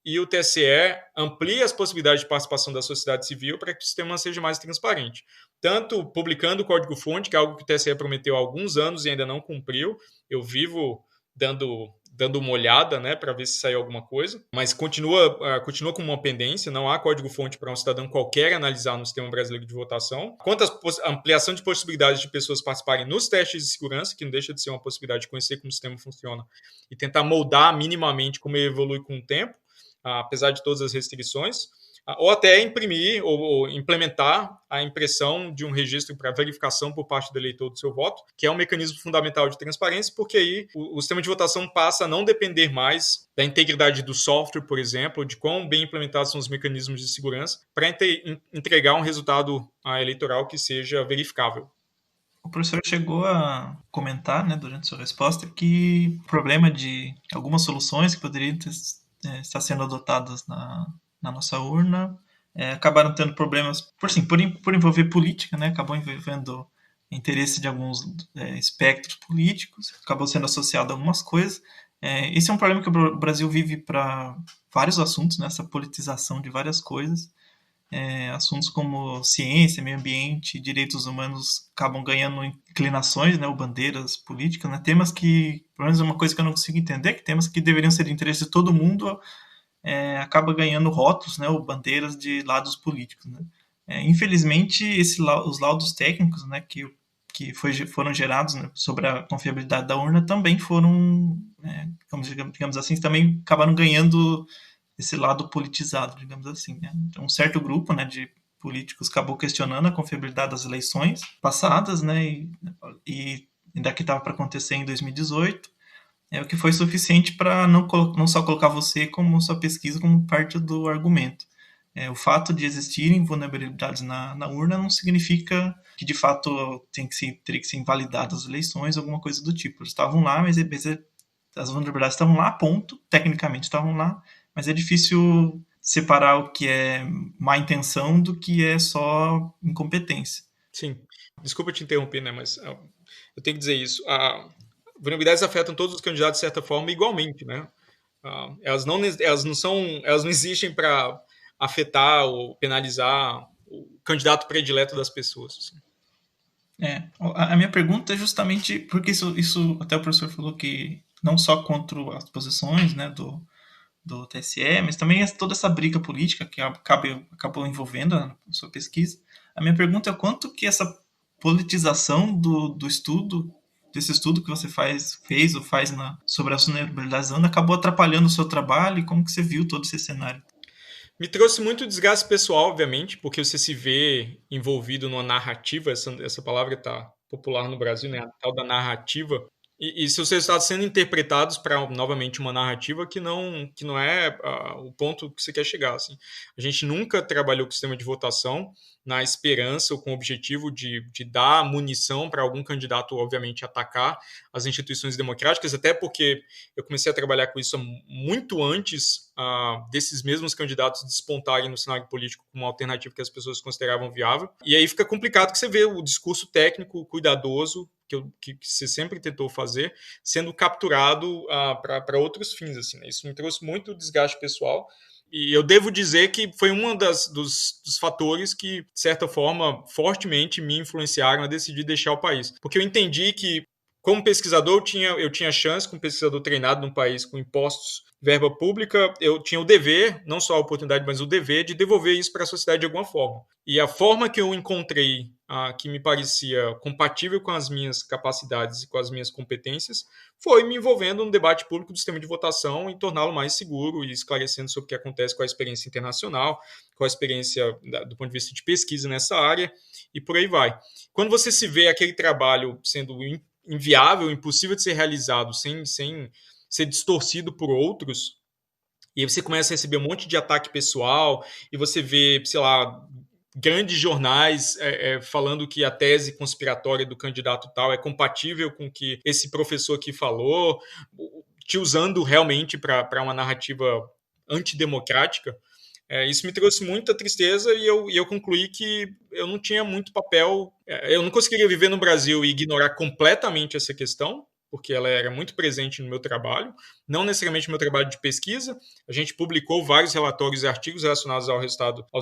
e o TSE amplia as possibilidades de participação da sociedade civil para que o sistema seja mais transparente. Tanto publicando o código-fonte, que é algo que o TSE prometeu há alguns anos e ainda não cumpriu. Eu vivo dando uma olhada, né, para ver se saiu alguma coisa, mas continua com uma pendência, não há código-fonte para um cidadão qualquer analisar no sistema brasileiro de votação. Quanto à ampliação de possibilidades de pessoas participarem nos testes de segurança, que não deixa de ser uma possibilidade de conhecer como o sistema funciona e tentar moldar minimamente como ele evolui com o tempo, apesar de todas as restrições, ou até imprimir ou implementar a impressão de um registro para verificação por parte do eleitor do seu voto, que é um mecanismo fundamental de transparência, porque aí o sistema de votação passa a não depender mais da integridade do software, por exemplo, de quão bem implementados são os mecanismos de segurança, para entregar um resultado eleitoral que seja verificável. O professor chegou a comentar, né, durante sua resposta, que o problema de algumas soluções que poderiam estar sendo adotadas na nossa urna acabaram tendo problemas por envolver política, né? Acabou envolvendo interesse de alguns espectros políticos, acabou sendo associado a algumas coisas. Esse é um problema que o Brasil vive para vários assuntos, né? Essa politização de várias coisas. Assuntos como ciência, meio ambiente, direitos humanos acabam ganhando inclinações, né, ou bandeiras políticas, né, temas que, pelo menos é uma coisa que eu não consigo entender, que temas que deveriam ser de interesse de todo mundo acaba ganhando rótulos, né, ou bandeiras de lados políticos, né. Infelizmente, os laudos técnicos, né, que foram gerados, né, sobre a confiabilidade da urna também foram, digamos assim, também acabaram ganhando esse lado politizado, digamos assim, né? Então, um certo grupo, né, de políticos acabou questionando a confiabilidade das eleições passadas, né, e da que estava para acontecer em 2018, o que foi suficiente para não só colocar você como sua pesquisa como parte do argumento. O fato de existirem vulnerabilidades na urna não significa que de fato teria que ser invalidadas as eleições, alguma coisa do tipo. Eles estavam lá, mas as vulnerabilidades estavam lá, ponto, tecnicamente estavam lá, mas é difícil separar o que é má intenção do que é só incompetência. Sim. Desculpa te interromper, né, mas eu tenho que dizer isso. Vulnerabilidades afetam todos os candidatos de certa forma igualmente, né? Elas não existem para afetar ou penalizar o candidato predileto das pessoas. Assim. A minha pergunta é justamente porque isso até o professor falou que não só contra as posições, né, do TSE, mas também toda essa briga política que acabou envolvendo a sua pesquisa. A minha pergunta é quanto que essa politização desse estudo que você fez sobre a vulnerabilidade acabou atrapalhando o seu trabalho e como que você viu todo esse cenário? Me trouxe muito desgaste pessoal, obviamente, porque você se vê envolvido numa narrativa, essa palavra está popular no Brasil, né, a tal da narrativa, E seus resultados sendo interpretados para, novamente, uma narrativa que não é o ponto que você quer chegar. Assim. A gente nunca trabalhou com sistema de votação na esperança ou com o objetivo de dar munição para algum candidato, obviamente, atacar as instituições democráticas, até porque eu comecei a trabalhar com isso muito antes desses mesmos candidatos despontarem no cenário político como uma alternativa que as pessoas consideravam viável. E aí fica complicado que você vê o discurso técnico, cuidadoso, que você sempre tentou fazer, sendo capturado para outros fins. Assim, né? Isso me trouxe muito desgaste pessoal. E eu devo dizer que foi um dos fatores que, de certa forma, fortemente me influenciaram a decidir deixar o país. Porque eu entendi que, como pesquisador, eu tinha chance, como pesquisador treinado num país com impostos, verba pública, eu tinha o dever, não só a oportunidade, mas o dever de devolver isso para a sociedade de alguma forma. E a forma que eu encontrei que me parecia compatível com as minhas capacidades e com as minhas competências foi me envolvendo no debate público do sistema de votação e torná-lo mais seguro e esclarecendo sobre o que acontece com a experiência internacional, com a experiência do ponto de vista de pesquisa nessa área e por aí vai. Quando você se vê aquele trabalho sendo inviável, impossível de ser realizado sem ser distorcido por outros, e aí você começa a receber um monte de ataque pessoal, e você vê, sei lá, grandes jornais falando que a tese conspiratória do candidato tal é compatível com o que esse professor aqui falou, te usando realmente para uma narrativa antidemocrática, isso me trouxe muita tristeza e eu concluí que eu não tinha muito papel, eu não conseguiria viver no Brasil e ignorar completamente essa questão, porque ela era muito presente no meu trabalho, não necessariamente no meu trabalho de pesquisa. A gente publicou vários relatórios e artigos relacionados aos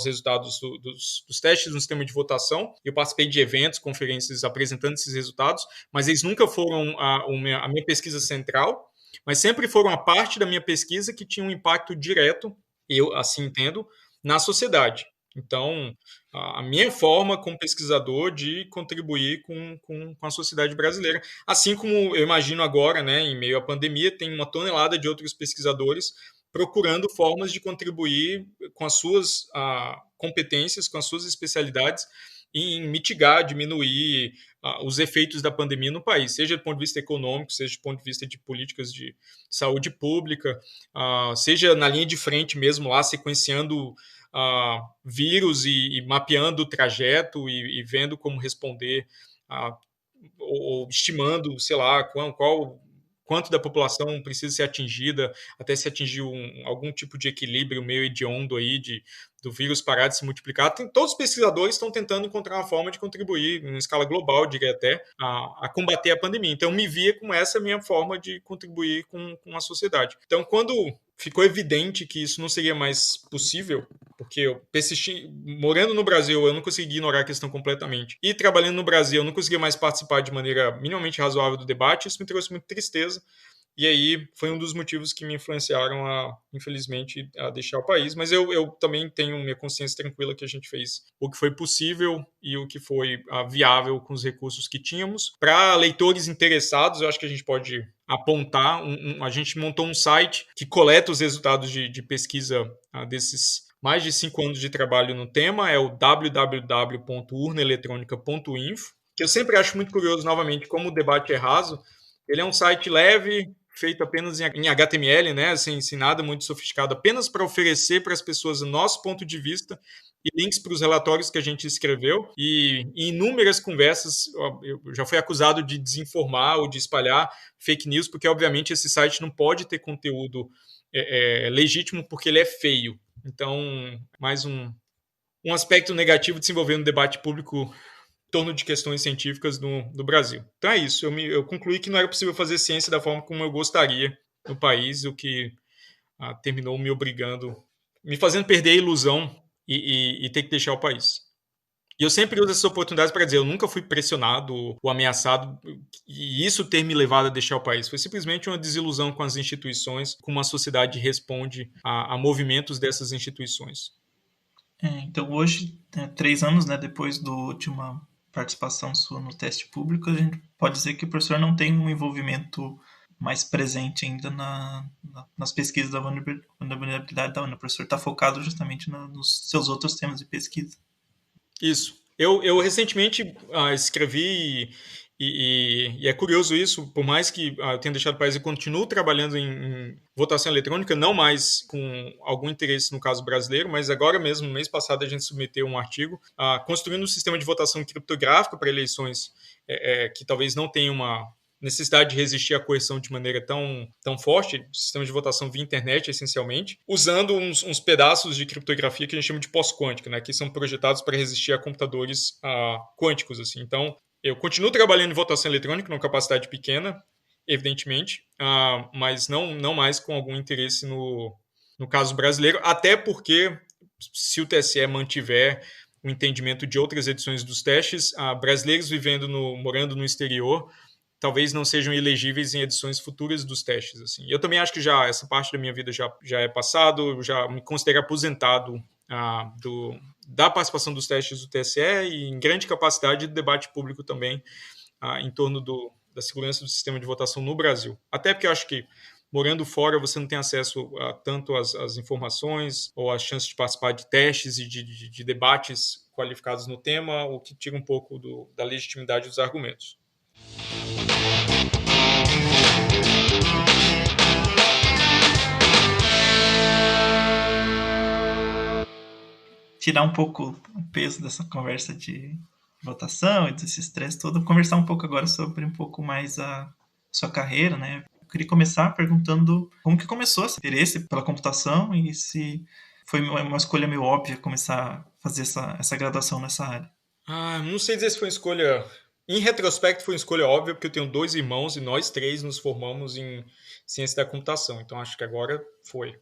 resultados dos testes no sistema de votação. Eu participei de eventos, conferências apresentando esses resultados, mas eles nunca foram a minha pesquisa central, mas sempre foram a parte da minha pesquisa que tinha um impacto direto, eu assim entendo, na sociedade. Então, a minha forma como pesquisador de contribuir com a sociedade brasileira. Assim como eu imagino agora, né, em meio à pandemia, tem uma tonelada de outros pesquisadores procurando formas de contribuir com as suas competências, com as suas especialidades, em mitigar, diminuir os efeitos da pandemia no país, seja do ponto de vista econômico, seja do ponto de vista de políticas de saúde pública, seja na linha de frente mesmo, lá sequenciando vírus e mapeando o trajeto e vendo como responder, ou estimando, sei lá, quanto da população precisa ser atingida até se atingir algum tipo de equilíbrio meio hediondo aí do vírus parar de se multiplicar. Todos os pesquisadores estão tentando encontrar uma forma de contribuir, em escala global, diria até, a combater a pandemia. Então, me via com essa minha forma de contribuir com a sociedade. Então, quando ficou evidente que isso não seria mais possível, porque eu persisti, morando no Brasil, eu não consegui ignorar a questão completamente. E trabalhando no Brasil, eu não conseguia mais participar de maneira minimamente razoável do debate, isso me trouxe muita tristeza. E aí foi um dos motivos que me influenciaram, infelizmente, a deixar o país. Mas eu também tenho minha consciência tranquila que a gente fez o que foi possível e o que foi viável com os recursos que tínhamos. Para leitores interessados, eu acho que a gente pode apontar. A gente montou um site que coleta os resultados de pesquisa desses mais de 5 anos de trabalho no tema. É o www.urnaeletronica.info, que eu sempre acho muito curioso, novamente, como o debate é raso. Ele é um site leve, feito apenas em HTML, né, sem nada muito sofisticado, apenas para oferecer para as pessoas o nosso ponto de vista e links para os relatórios que a gente escreveu. E em inúmeras conversas, eu já fui acusado de desinformar ou de espalhar fake news, porque, obviamente, esse site não pode ter conteúdo legítimo porque ele é feio. Então, mais um aspecto negativo de se envolver no debate público em torno de questões científicas do Brasil. Então é isso, eu concluí que não era possível fazer ciência da forma como eu gostaria no país, o que terminou me obrigando, me fazendo perder a ilusão e ter que deixar o país. E eu sempre uso essas oportunidades para dizer, eu nunca fui pressionado ou ameaçado, e isso ter me levado a deixar o país. Foi simplesmente uma desilusão com as instituições, como a sociedade responde a movimentos dessas instituições. Então hoje, 3 anos, né, depois da última participação sua no teste público, a gente pode dizer que o professor não tem um envolvimento mais presente ainda nas pesquisas da vulnerabilidade da UNA. O professor está focado justamente nos seus outros temas de pesquisa. Isso. Eu recentemente escrevi, e é curioso isso, por mais que eu tenha deixado o país, eu continuo trabalhando em votação eletrônica, não mais com algum interesse no caso brasileiro, mas agora mesmo, no mês passado, a gente submeteu um artigo construindo um sistema de votação criptográfico para eleições que talvez não tenha uma necessidade de resistir à coerção de maneira tão forte, sistema de votação via internet, essencialmente, usando uns pedaços de criptografia que a gente chama de pós-quântica, né, que são projetados para resistir a computadores quânticos. Assim. Então, eu continuo trabalhando em votação eletrônica, numa capacidade pequena, evidentemente, mas não mais com algum interesse no caso brasileiro, até porque, se o TSE mantiver o entendimento de outras edições dos testes, brasileiros morando no exterior talvez não sejam elegíveis em edições futuras dos testes. Assim. Eu também acho que já essa parte da minha vida já é passado, eu já me considero aposentado da participação dos testes do TSE e em grande capacidade de debate público também em torno da segurança do sistema de votação no Brasil. Até porque eu acho que morando fora você não tem acesso tanto às informações ou às chances de participar de testes e de debates qualificados no tema, o que tira um pouco da legitimidade dos argumentos. Tirar um pouco o peso dessa conversa de votação e desse estresse todo, conversar um pouco agora sobre um pouco mais a sua carreira, né? Eu queria começar perguntando como que começou esse interesse pela computação e se foi uma escolha meio óbvia começar a fazer essa graduação nessa área. Não sei dizer se foi uma escolha... Em retrospecto, foi uma escolha óbvia, porque eu tenho 2 irmãos e nós 3 nos formamos em ciência da computação. Então, acho que agora foi.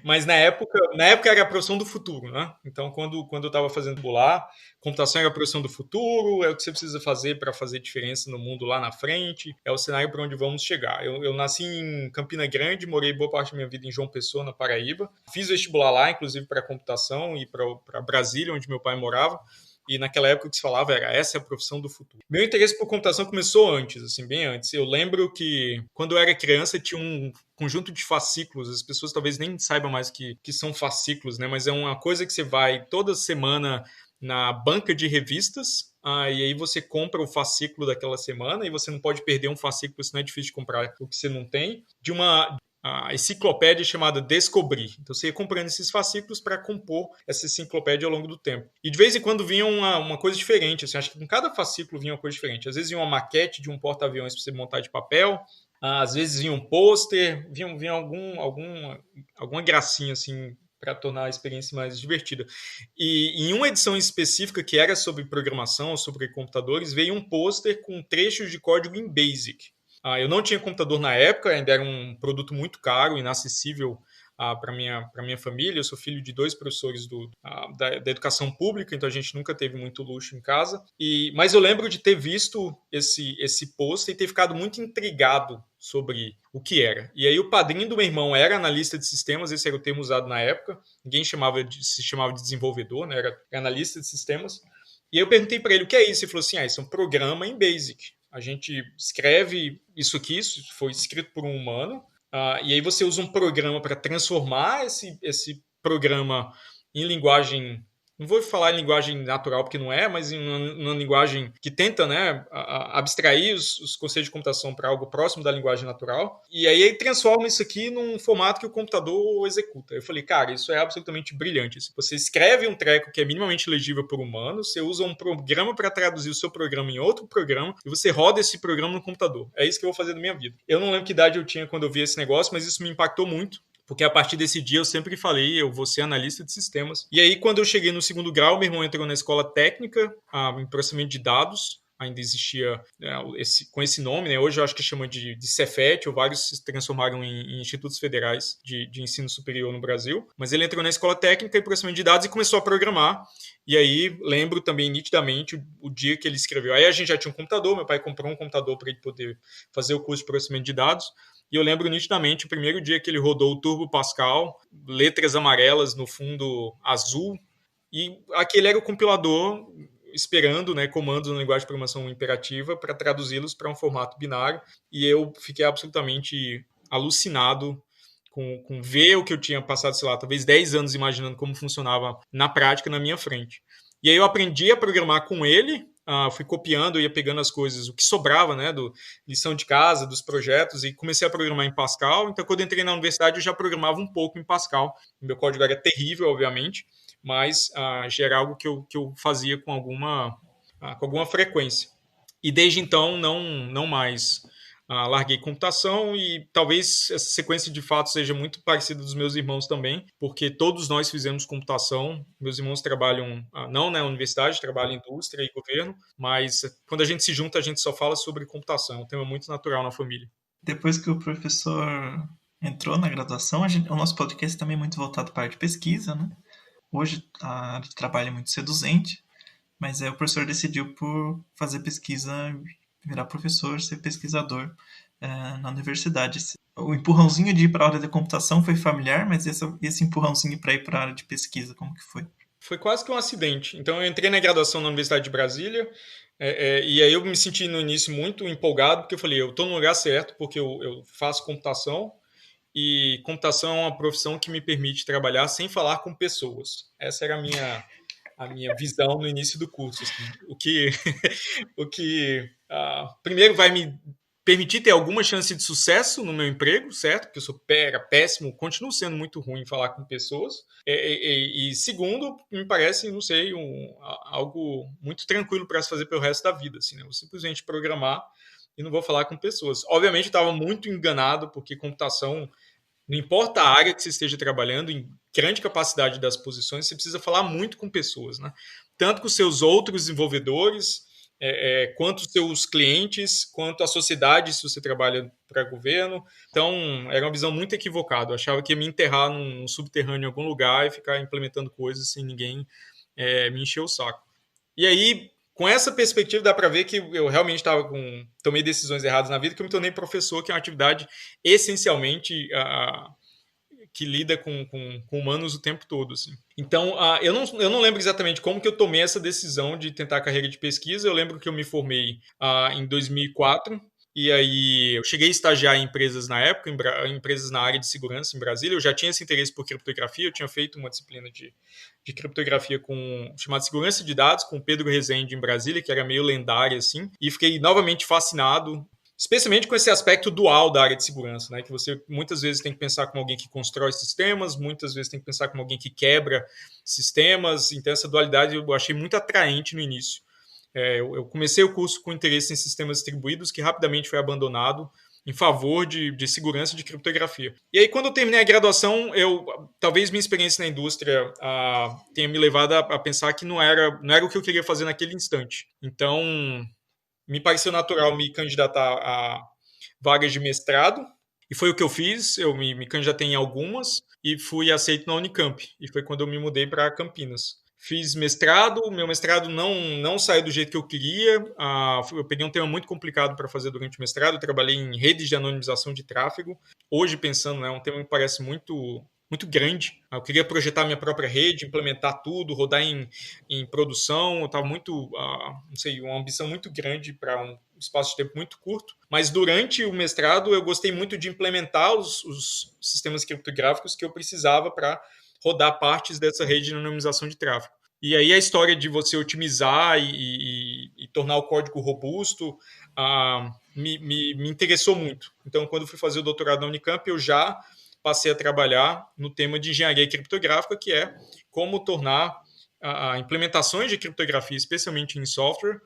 Mas na época era a profissão do futuro, né? Então, quando eu estava fazendo vestibular, computação era a profissão do futuro, é o que você precisa fazer para fazer diferença no mundo lá na frente, é o cenário para onde vamos chegar. Eu nasci em Campina Grande, morei boa parte da minha vida em João Pessoa, na Paraíba. Fiz vestibular lá, inclusive para computação e para Brasília, onde meu pai morava. E naquela época o que se falava era essa é a profissão do futuro. Meu interesse por computação começou antes, assim, bem antes. Eu lembro que quando eu era criança tinha um conjunto de fascículos. As pessoas talvez nem saibam mais que são fascículos, né? Mas é uma coisa que você vai toda semana na banca de revistas e aí você compra o fascículo daquela semana e você não pode perder um fascículo, senão é difícil de comprar o que você não tem. De uma enciclopédia chamada Descobrir. Então você ia comprando esses fascículos para compor essa enciclopédia ao longo do tempo. E de vez em quando vinha uma coisa diferente. Assim, acho que com cada fascículo vinha uma coisa diferente. Às vezes vinha uma maquete de um porta-aviões para você montar de papel. Às vezes vinha um pôster. Vinha alguma gracinha assim para tornar a experiência mais divertida. E em uma edição específica que era sobre programação, sobre computadores, veio um pôster com trechos de código em BASIC. Eu não tinha computador na época, ainda era um produto muito caro, inacessível para minha família. Eu sou filho de 2 professores da educação pública, então a gente nunca teve muito luxo em casa. Mas eu lembro de ter visto esse post e ter ficado muito intrigado sobre o que era. E aí o padrinho do meu irmão era analista de sistemas, esse era o termo usado na época. Ninguém se chamava de desenvolvedor, né? Era analista de sistemas. E eu perguntei para ele o que é isso. Ele falou assim, isso é um programa em BASIC. A gente escreve isso foi escrito por um humano, e aí você usa um programa para transformar esse programa em linguagem, não vou falar em linguagem natural porque não é, mas em uma linguagem que tenta, né, abstrair os conceitos de computação para algo próximo da linguagem natural, e aí ele transforma isso aqui num formato que o computador executa. Eu falei, cara, isso é absolutamente brilhante. Você escreve um treco que é minimamente legível por humano, você usa um programa para traduzir o seu programa em outro programa, e você roda esse programa no computador. É isso que eu vou fazer na minha vida. Eu não lembro que idade eu tinha quando eu vi esse negócio, mas isso me impactou muito. Porque a partir desse dia eu sempre falei, eu vou ser analista de sistemas. E aí, quando eu cheguei no 2º grau, meu irmão entrou na escola técnica em processamento de dados. Ainda existia com esse nome, né? Hoje eu acho que chama de Cefet, ou vários se transformaram em institutos federais de ensino superior no Brasil. Mas ele entrou na escola técnica em processamento de dados e começou a programar. E aí, lembro também nitidamente o dia que ele escreveu. Aí a gente já tinha um computador, meu pai comprou um computador para ele poder fazer o curso de processamento de dados. E eu lembro nitidamente o primeiro dia que ele rodou o Turbo Pascal, letras amarelas no fundo azul, e aquele era o compilador esperando, né, comandos na linguagem de programação imperativa para traduzi-los para um formato binário, e eu fiquei absolutamente alucinado com ver o que eu tinha passado, sei lá, talvez 10 anos imaginando como funcionava na prática na minha frente. E aí eu aprendi a programar com ele, fui copiando, ia pegando as coisas, o que sobrava, né, do lição de casa, dos projetos, e comecei a programar em Pascal. Então, quando eu entrei na universidade, eu já programava um pouco em Pascal. O meu código era terrível, obviamente, mas já era algo que eu fazia com alguma frequência. E desde então, não mais larguei computação, e talvez essa sequência de fatos seja muito parecida dos meus irmãos também, porque todos nós fizemos computação. Meus irmãos trabalham, não na universidade, trabalham em indústria e governo, mas quando a gente se junta, a gente só fala sobre computação. É um tema muito natural na família. Depois que o professor entrou na graduação, o nosso podcast também é muito voltado para a área de pesquisa, né? Hoje a área de trabalho é muito seduzente, mas o professor decidiu por fazer pesquisa, virar professor, ser pesquisador na universidade. O empurrãozinho de ir para a área da computação foi familiar, mas esse empurrãozinho para ir para a área de pesquisa, como que foi? Foi quase que um acidente. Então, eu entrei na graduação na Universidade de Brasília, e aí eu me senti no início muito empolgado, porque eu falei, eu estou no lugar certo, porque eu faço computação, e computação é uma profissão que me permite trabalhar sem falar com pessoas. Essa era a minha visão no início do curso. Assim. O que primeiro vai me permitir ter alguma chance de sucesso no meu emprego, certo? Porque eu sou péssimo, continuo sendo muito ruim em falar com pessoas. E segundo, me parece, não sei, algo muito tranquilo para se fazer pelo resto da vida. Assim, né? Eu vou simplesmente programar e não vou falar com pessoas. Obviamente, eu estava muito enganado, porque computação, não importa a área que você esteja trabalhando, em grande capacidade das posições, você precisa falar muito com pessoas, né? Tanto com os seus outros desenvolvedores, quanto os seus clientes, quanto a sociedade, se você trabalha para governo. Então, era uma visão muito equivocada. Eu achava que ia me enterrar num subterrâneo em algum lugar e ficar implementando coisas sem ninguém me encher o saco. E aí, com essa perspectiva, dá para ver que eu realmente tomei decisões erradas na vida, que eu me tornei professor, que é uma atividade essencialmente que lida com humanos o tempo todo. Assim. Então, eu não lembro exatamente como que eu tomei essa decisão de tentar a carreira de pesquisa. Eu lembro que eu me formei em 2004, e aí eu cheguei a estagiar em empresas na época, em empresas na área de segurança em Brasília. Eu já tinha esse interesse por criptografia, eu tinha feito uma disciplina de criptografia chamada Segurança de Dados, com Pedro Rezende em Brasília, que era meio lendária, assim, e fiquei novamente fascinado, especialmente com esse aspecto dual da área de segurança, né? Que você muitas vezes tem que pensar como alguém que constrói sistemas, muitas vezes tem que pensar como alguém que quebra sistemas. Então, essa dualidade eu achei muito atraente no início. Eu comecei o curso com interesse em sistemas distribuídos, que rapidamente foi abandonado em favor de segurança e de criptografia. E aí, quando eu terminei a graduação, talvez minha experiência na indústria tenha me levado a pensar que não era o que eu queria fazer naquele instante. Então, me pareceu natural me candidatar a vagas de mestrado, e foi o que eu fiz. Eu me candidatei em algumas e fui aceito na Unicamp, e foi quando eu me mudei para Campinas. Fiz mestrado, meu mestrado não saiu do jeito que eu queria. Eu peguei um tema muito complicado para fazer durante o mestrado. Eu trabalhei em redes de anonimização de tráfego. Hoje, pensando, é um tema que parece muito grande. Eu queria projetar minha própria rede, implementar tudo, rodar em produção. Eu estava uma ambição muito grande para um espaço de tempo muito curto. Mas durante o mestrado, eu gostei muito de implementar os sistemas criptográficos que eu precisava para rodar partes dessa rede de anonimização de tráfego. E aí a história de você otimizar e tornar o código robusto me interessou muito. Então, quando eu fui fazer o doutorado na Unicamp, eu já passei a trabalhar no tema de engenharia criptográfica, que é como tornar implementações de criptografia, especialmente em software,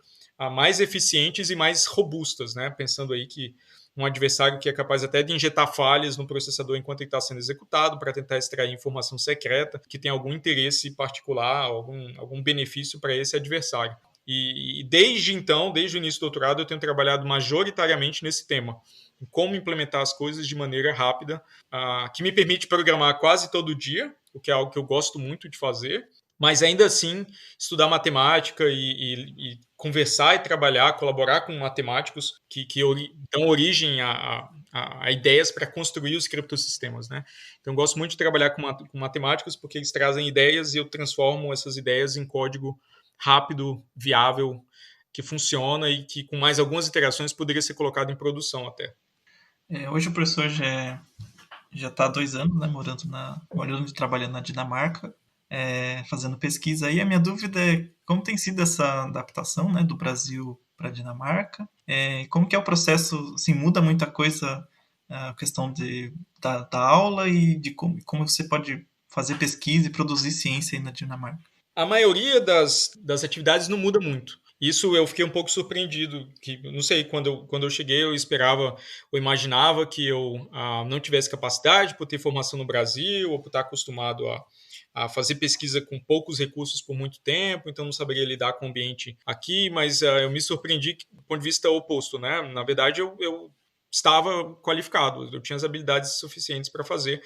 mais eficientes e mais robustas, né? Pensando aí que um adversário que é capaz até de injetar falhas no processador enquanto ele está sendo executado para tentar extrair informação secreta que tem algum interesse particular, algum benefício para esse adversário. E desde então, desde o início do doutorado, eu tenho trabalhado majoritariamente nesse tema, em como implementar as coisas de maneira rápida, que me permite programar quase todo dia, o que é algo que eu gosto muito de fazer, mas ainda assim estudar matemática e conversar e trabalhar, colaborar com matemáticos que dão origem a ideias para construir os criptossistemas, né? Então, eu gosto muito de trabalhar com matemáticos porque eles trazem ideias e eu transformo essas ideias em código rápido, viável, que funciona e que com mais algumas iterações poderia ser colocado em produção até. Hoje o professor já está há 2 anos, né, morando e trabalhando na Dinamarca. fazendo pesquisa aí. A minha dúvida é como tem sido essa adaptação, né, do Brasil para a Dinamarca, como que é o processo, assim, muda muita coisa a questão da aula e de como você pode fazer pesquisa e produzir ciência aí na Dinamarca. A maioria das atividades não muda muito. Isso eu fiquei um pouco surpreendido, que não sei, quando eu cheguei eu esperava, ou imaginava que eu não tivesse capacidade por ter formação no Brasil, ou por estar acostumado a fazer pesquisa com poucos recursos por muito tempo, então não saberia lidar com o ambiente aqui, mas eu me surpreendi do ponto de vista oposto, né? Na verdade, eu estava qualificado, eu tinha as habilidades suficientes para fazer.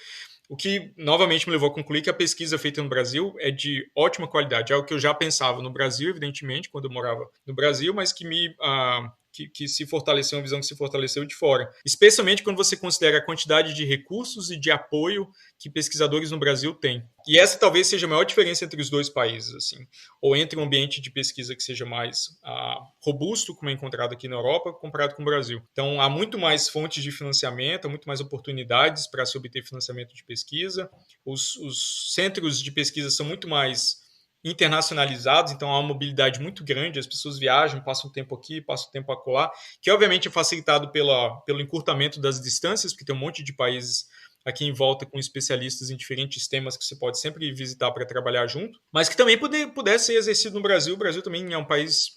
O que, novamente, me levou a concluir que a pesquisa feita no Brasil é de ótima qualidade. É o que eu já pensava no Brasil, evidentemente, quando eu morava no Brasil, mas que se fortaleceu, uma visão que se fortaleceu de fora. Especialmente quando você considera a quantidade de recursos e de apoio que pesquisadores no Brasil têm. E essa talvez seja a maior diferença entre os dois países, assim, ou entre um ambiente de pesquisa que seja mais robusto, como é encontrado aqui na Europa, comparado com o Brasil. Então, há muito mais fontes de financiamento, há muito mais oportunidades para se obter financiamento de pesquisa. Os centros de pesquisa são muito mais internacionalizados, então há uma mobilidade muito grande, as pessoas viajam, passam tempo aqui, passam tempo acolá, que obviamente é facilitado pelo encurtamento das distâncias, porque tem um monte de países aqui em volta com especialistas em diferentes temas que você pode sempre visitar para trabalhar junto, mas que também pudesse ser exercido no Brasil. O Brasil também é um país,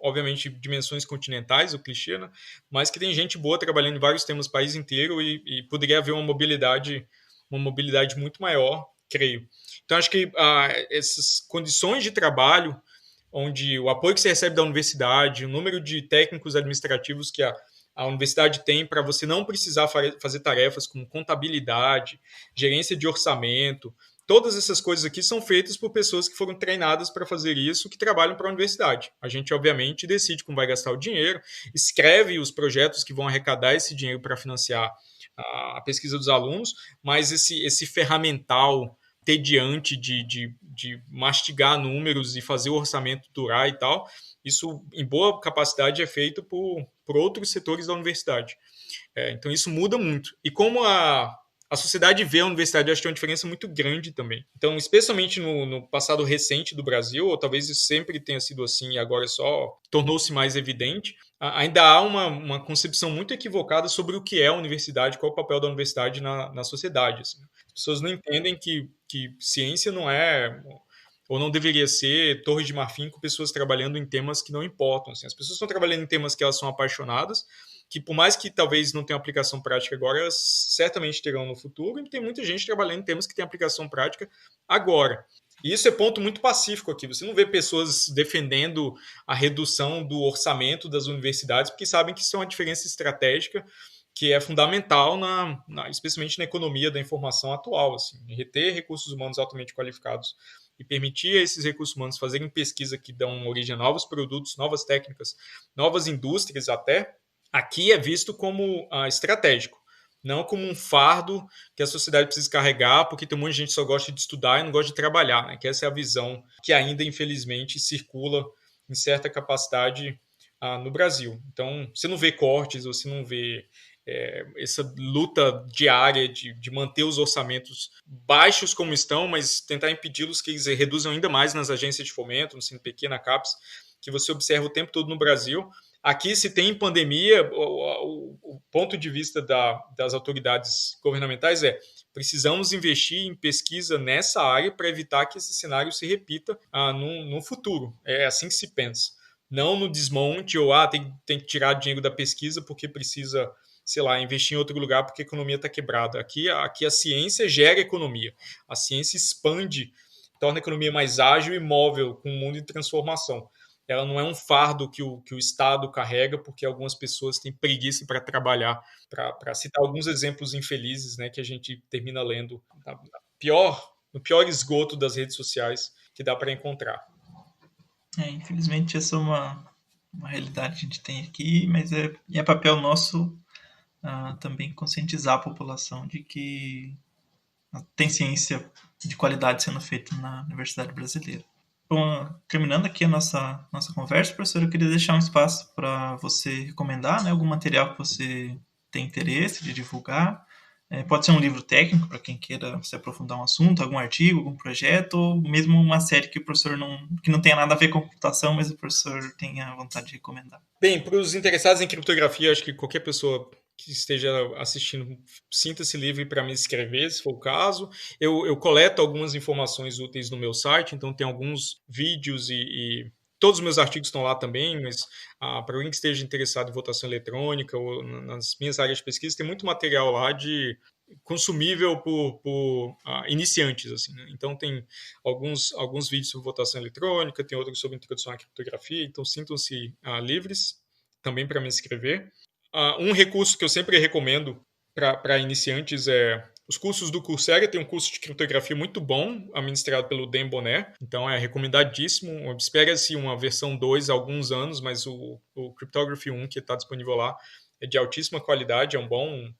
obviamente, de dimensões continentais, o clichê, né? Mas que tem gente boa trabalhando em vários temas no país inteiro e poderia haver uma mobilidade muito maior, creio. Então, acho que essas condições de trabalho, onde o apoio que você recebe da universidade, o número de técnicos administrativos que a universidade tem para você não precisar fazer tarefas como contabilidade, gerência de orçamento, todas essas coisas aqui são feitas por pessoas que foram treinadas para fazer isso, que trabalham para a universidade. A gente, obviamente, decide como vai gastar o dinheiro, escreve os projetos que vão arrecadar esse dinheiro para financiar a pesquisa dos alunos, mas esse ferramental tediante de mastigar números e fazer o orçamento durar e tal, isso, em boa capacidade, é feito por outros setores da universidade. Então, isso muda muito. E como a sociedade vê a universidade, eu acho que tem uma diferença muito grande também. Então, especialmente no passado recente do Brasil, ou talvez isso sempre tenha sido assim e agora só tornou-se mais evidente, ainda há uma concepção muito equivocada sobre o que é a universidade, qual é o papel da universidade na sociedade. Assim. As pessoas não entendem que ciência não é, ou não deveria ser, torre de marfim com pessoas trabalhando em temas que não importam. Assim. As pessoas estão trabalhando em temas que elas são apaixonadas, que por mais que talvez não tenham aplicação prática agora, elas certamente terão no futuro, e tem muita gente trabalhando em temas que têm aplicação prática agora. E isso é ponto muito pacífico aqui. Você não vê pessoas defendendo a redução do orçamento das universidades, porque sabem que isso é uma diferença estratégica que é fundamental, especialmente na economia da informação atual. Assim, reter recursos humanos altamente qualificados e permitir a esses recursos humanos fazerem pesquisa que dão origem a novos produtos, novas técnicas, novas indústrias até, aqui é visto como estratégico, não como um fardo que a sociedade precisa carregar, porque tem um monte de gente que só gosta de estudar e não gosta de trabalhar, né? Que essa é a visão que ainda, infelizmente, circula em certa capacidade no Brasil. Então, você não vê cortes, você não vê essa luta diária de manter os orçamentos baixos como estão, mas tentar impedi-los que eles reduzam ainda mais nas agências de fomento, no CNPq, na CAPES, que você observa o tempo todo no Brasil. Aqui, se tem pandemia, o ponto de vista das autoridades governamentais precisamos investir em pesquisa nessa área para evitar que esse cenário se repita no futuro. É assim que se pensa. Não no desmonte ou tem que tirar dinheiro da pesquisa porque precisa, sei lá, investir em outro lugar porque a economia está quebrada. Aqui a ciência gera economia. A ciência expande, torna a economia mais ágil e móvel, com um mundo em transformação. Ela não é um fardo que o Estado carrega, porque algumas pessoas têm preguiça para trabalhar. Para citar alguns exemplos infelizes, né, que a gente termina lendo no pior esgoto das redes sociais que dá para encontrar. Infelizmente, essa é uma realidade que a gente tem aqui, mas é papel nosso também conscientizar a população de que tem ciência de qualidade sendo feita na Universidade Brasileira. Bom, terminando aqui a nossa conversa, professor, eu queria deixar um espaço para você recomendar, né, algum material que você tem interesse de divulgar, Pode ser um livro técnico para quem queira se aprofundar um assunto, algum artigo, algum projeto, ou mesmo uma série que o professor que não tenha nada a ver com computação, mas o professor tenha vontade de recomendar. Bem, para os interessados em criptografia, acho que qualquer pessoa que esteja assistindo, sinta-se livre para me escrever, se for o caso. Eu coleto algumas informações úteis no meu site, então tem alguns vídeos e todos os meus artigos estão lá também, mas para alguém que esteja interessado em votação eletrônica ou nas minhas áreas de pesquisa, tem muito material lá de consumível por iniciantes, assim, né? Então tem alguns vídeos sobre votação eletrônica, tem outros sobre introdução à criptografia, então sintam-se livres também para me escrever. Um recurso que eu sempre recomendo para iniciantes é os cursos do Coursera. Tem um curso de criptografia muito bom, administrado pelo Dan Bonner, então é recomendadíssimo. Espera-se uma versão 2 há alguns anos, mas o Cryptography 1 que está disponível lá é de altíssima qualidade, é um bom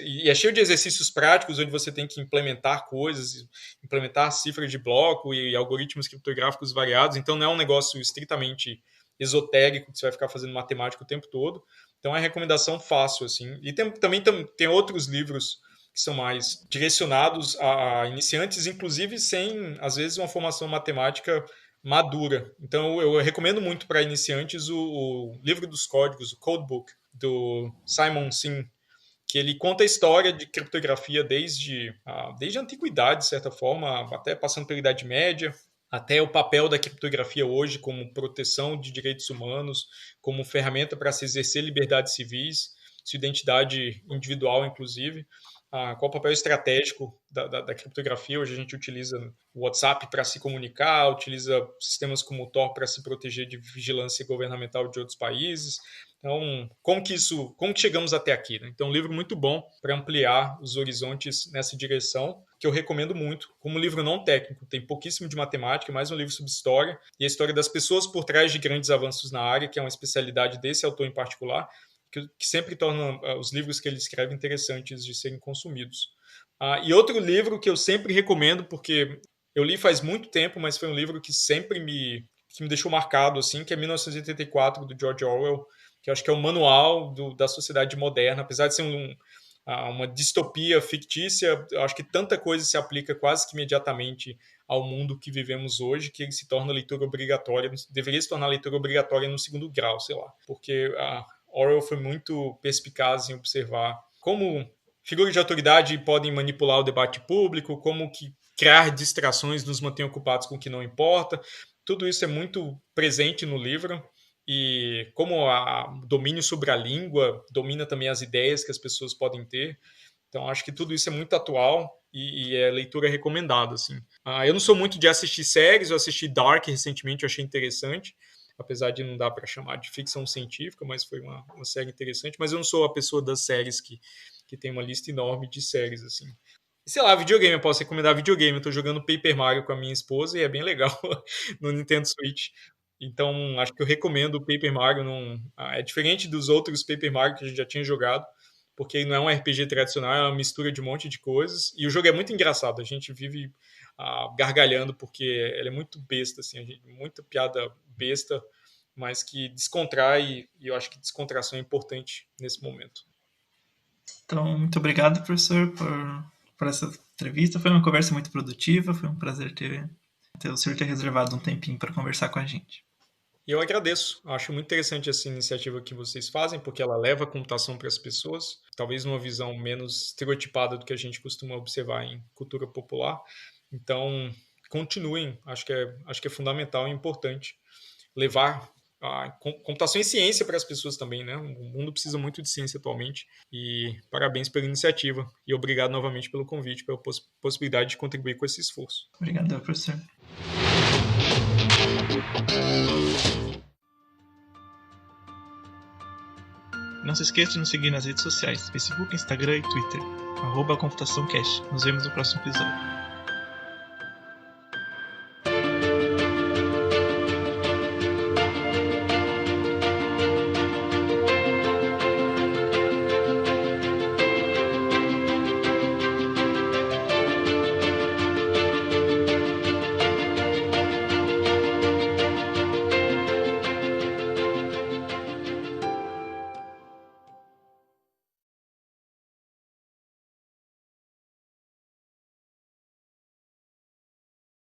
e é cheio de exercícios práticos onde você tem que implementar coisas, implementar cifras de bloco e algoritmos criptográficos variados, então não é um negócio estritamente esotérico que você vai ficar fazendo matemática o tempo todo. Então é uma recomendação fácil, assim. E também tem outros livros que são mais direcionados a iniciantes, inclusive sem, às vezes, uma formação matemática madura. Então eu recomendo muito para iniciantes o livro dos códigos, o Codebook, do Simon Sin, que ele conta a história de criptografia desde a antiguidade, de certa forma, até passando pela Idade Média, até o papel da criptografia hoje como proteção de direitos humanos, como ferramenta para se exercer liberdades civis, sua identidade individual, inclusive. Qual o papel estratégico da criptografia? Hoje a gente utiliza o WhatsApp para se comunicar, utiliza sistemas como o Tor para se proteger de vigilância governamental de outros países. Então, como que chegamos até aqui, né? Então, um livro muito bom para ampliar os horizontes nessa direção, que eu recomendo muito. Como livro não técnico, tem pouquíssimo de matemática, mais um livro sobre história, e a história das pessoas por trás de grandes avanços na área, que é uma especialidade desse autor em particular, que sempre torna os livros que ele escreve interessantes de serem consumidos. E outro livro que eu sempre recomendo, porque eu li faz muito tempo, mas foi um livro que sempre me deixou marcado, assim, que é 1984, do George Orwell, que eu acho que é o manual da sociedade moderna. Apesar de ser uma distopia fictícia, eu acho que tanta coisa se aplica quase que imediatamente ao mundo que vivemos hoje, que ele se torna leitura obrigatória, deveria se tornar leitura obrigatória no segundo grau, sei lá, porque Orwell foi muito perspicaz em observar como figuras de autoridade podem manipular o debate público, como que criar distrações nos mantém ocupados com o que não importa. Tudo isso é muito presente no livro, e como o domínio sobre a língua domina também as ideias que as pessoas podem ter. Então, acho que tudo isso é muito atual e é leitura recomendada, assim. Eu não sou muito de assistir séries, eu assisti Dark recentemente, eu achei interessante, apesar de não dar para chamar de ficção científica, mas foi uma série interessante. Mas eu não sou a pessoa das séries que tem uma lista enorme de séries, assim. E, sei lá, videogame, eu posso recomendar videogame. Eu tô jogando Paper Mario com a minha esposa e é bem legal no Nintendo Switch. Então, acho que eu recomendo o Paper Mario. É diferente dos outros Paper Mario que a gente já tinha jogado, porque ele não é um RPG tradicional, é uma mistura de um monte de coisas. E o jogo é muito engraçado, a gente vive gargalhando, porque ele é muito besta, assim, muita piada besta, mas que descontrai, e eu acho que descontração é importante nesse momento. Então, muito obrigado, professor, por essa entrevista. Foi uma conversa muito produtiva, foi um prazer o senhor ter reservado um tempinho para conversar com a gente. E eu agradeço. Acho muito interessante essa iniciativa que vocês fazem, porque ela leva a computação para as pessoas, talvez numa visão menos estereotipada do que a gente costuma observar em cultura popular. Então, continuem. Acho que é fundamental e importante levar a computação e ciência para as pessoas também, né? O mundo precisa muito de ciência atualmente. E parabéns pela iniciativa. E obrigado novamente pelo convite, pela possibilidade de contribuir com esse esforço. Obrigado, professor. Não se esqueça de nos seguir nas redes sociais, Facebook, Instagram e Twitter, @ComputaçãoCast. Nos vemos no próximo episódio.